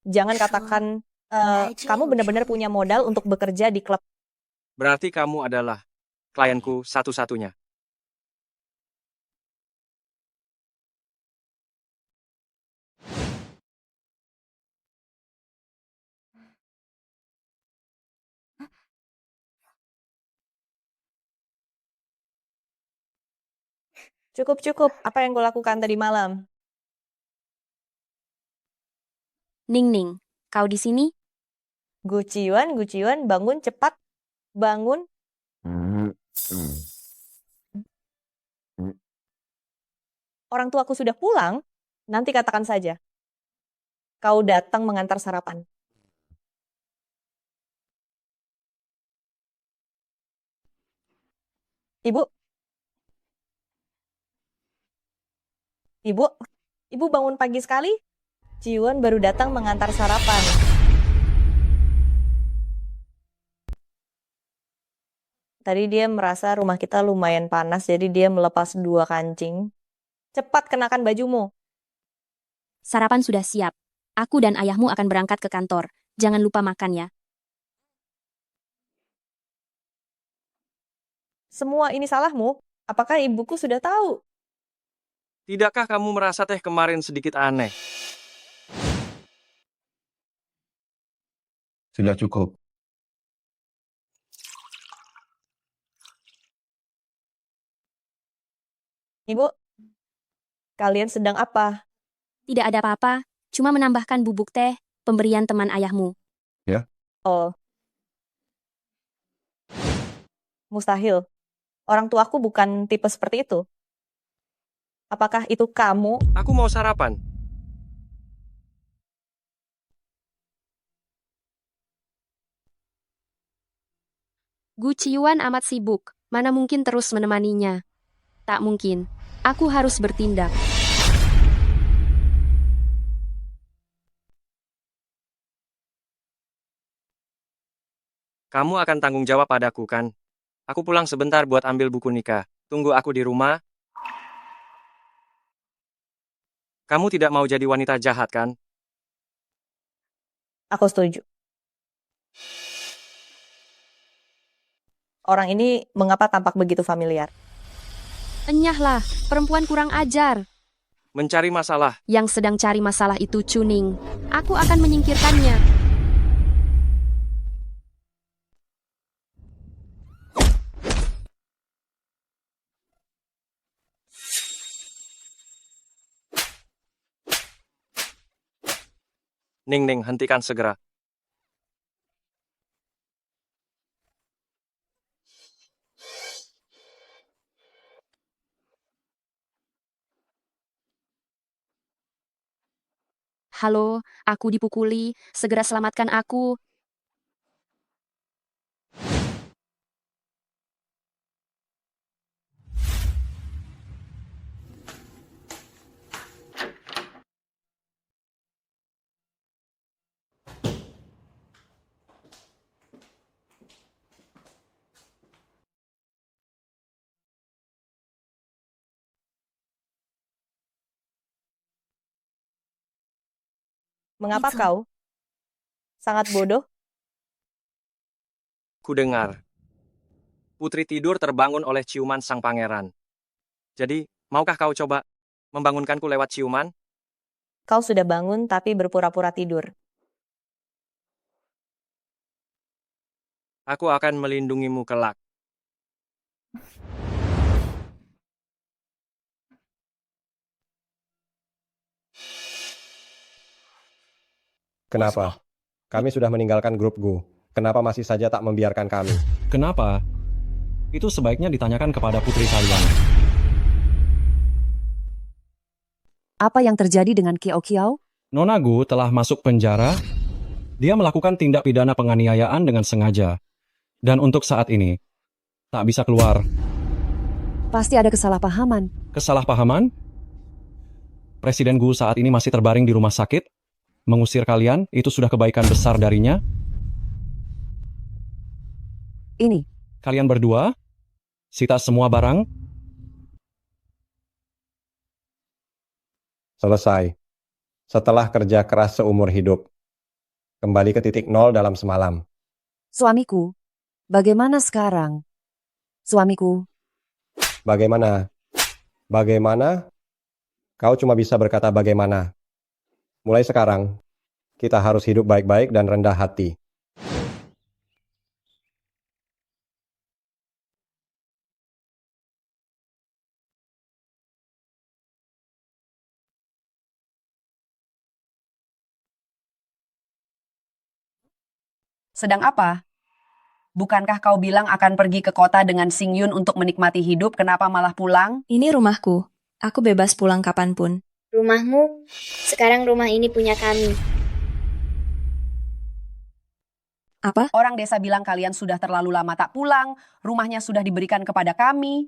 Jangan katakan kamu benar-benar punya modal untuk bekerja di klub. Berarti kamu adalah klienku satu-satunya. Cukup. Apa yang kau lakukan tadi malam? Ning, kau di sini? Guciwan, bangun cepat. Bangun. Orang tuaku sudah pulang, nanti katakan saja. Kau datang mengantar sarapan. Ibu bangun pagi sekali? Ciwan baru datang mengantar sarapan. Tadi dia merasa rumah kita lumayan panas, jadi dia melepas 2 kancing. Cepat kenakan bajumu. Sarapan sudah siap. Aku dan ayahmu akan berangkat ke kantor. Jangan lupa makan ya. Semua ini salahmu? Apakah ibuku sudah tahu? Tidakkah kamu merasa teh kemarin sedikit aneh? Sudah cukup. Ibu, kalian sedang apa? Tidak ada apa-apa, cuma menambahkan bubuk teh, pemberian teman ayahmu. Ya. Oh. Mustahil. Orang tuaku bukan tipe seperti itu. Apakah itu kamu? Aku mau sarapan. Gu Chiyuan amat sibuk, mana mungkin terus menemaninya. Tak mungkin. Aku harus bertindak. Kamu akan tanggung jawab padaku, kan? Aku pulang sebentar buat ambil buku nikah. Tunggu aku di rumah. Kamu tidak mau jadi wanita jahat, kan? Aku setuju. Orang ini mengapa tampak begitu familiar? Enyahlah, perempuan kurang ajar. Mencari masalah. Yang sedang cari masalah itu Chuning. Aku akan menyingkirkannya. Ning, hentikan segera. Halo, aku dipukuli. Segera selamatkan aku. Mengapa kau? Sangat bodoh? Kudengar. Putri tidur terbangun oleh ciuman sang pangeran. Jadi, maukah kau coba membangunkanku lewat ciuman? Kau sudah bangun tapi berpura-pura tidur. Aku akan melindungimu kelak. Kenapa? Kami sudah meninggalkan grup Gu. Kenapa masih saja tak membiarkan kami? Kenapa? Itu sebaiknya ditanyakan kepada putri kalian. Apa yang terjadi dengan Kiao Kiao? Nona Gu telah masuk penjara. Dia melakukan tindak pidana penganiayaan dengan sengaja. Dan untuk saat ini, tak bisa keluar. Pasti ada kesalahpahaman. Kesalahpahaman? Presiden Gu saat ini masih terbaring di rumah sakit. Mengusir kalian, itu sudah kebaikan besar darinya. Ini. Kalian berdua, sita semua barang. Selesai. Setelah kerja keras seumur hidup. Kembali ke titik nol dalam semalam. Suamiku, bagaimana sekarang? Suamiku. Bagaimana? Bagaimana? Kau cuma bisa berkata bagaimana. Mulai sekarang, kita harus hidup baik-baik dan rendah hati. Sedang apa? Bukankah kau bilang akan pergi ke kota dengan Sing Yun untuk menikmati hidup, kenapa malah pulang? Ini rumahku. Aku bebas pulang kapanpun. Rumahmu? Sekarang rumah ini punya kami. Apa? Orang desa bilang kalian sudah terlalu lama tak pulang, rumahnya sudah diberikan kepada kami.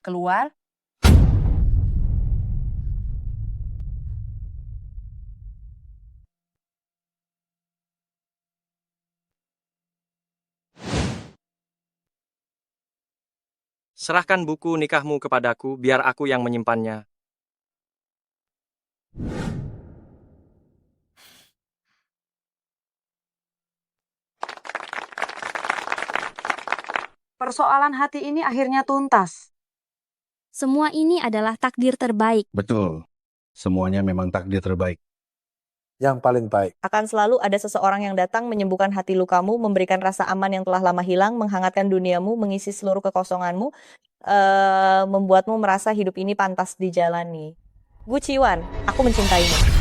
Keluar. Serahkan buku nikahmu kepadaku, biar aku yang menyimpannya. Persoalan hati ini akhirnya tuntas. Semua ini adalah takdir terbaik. Betul. Semuanya memang takdir terbaik. Yang paling baik. Akan selalu ada seseorang yang datang menyembuhkan hati lukamu, memberikan rasa aman yang telah lama hilang, menghangatkan duniamu, mengisi seluruh kekosonganmu, membuatmu merasa hidup ini pantas dijalani. Gu Chiyuan, aku mencintaimu.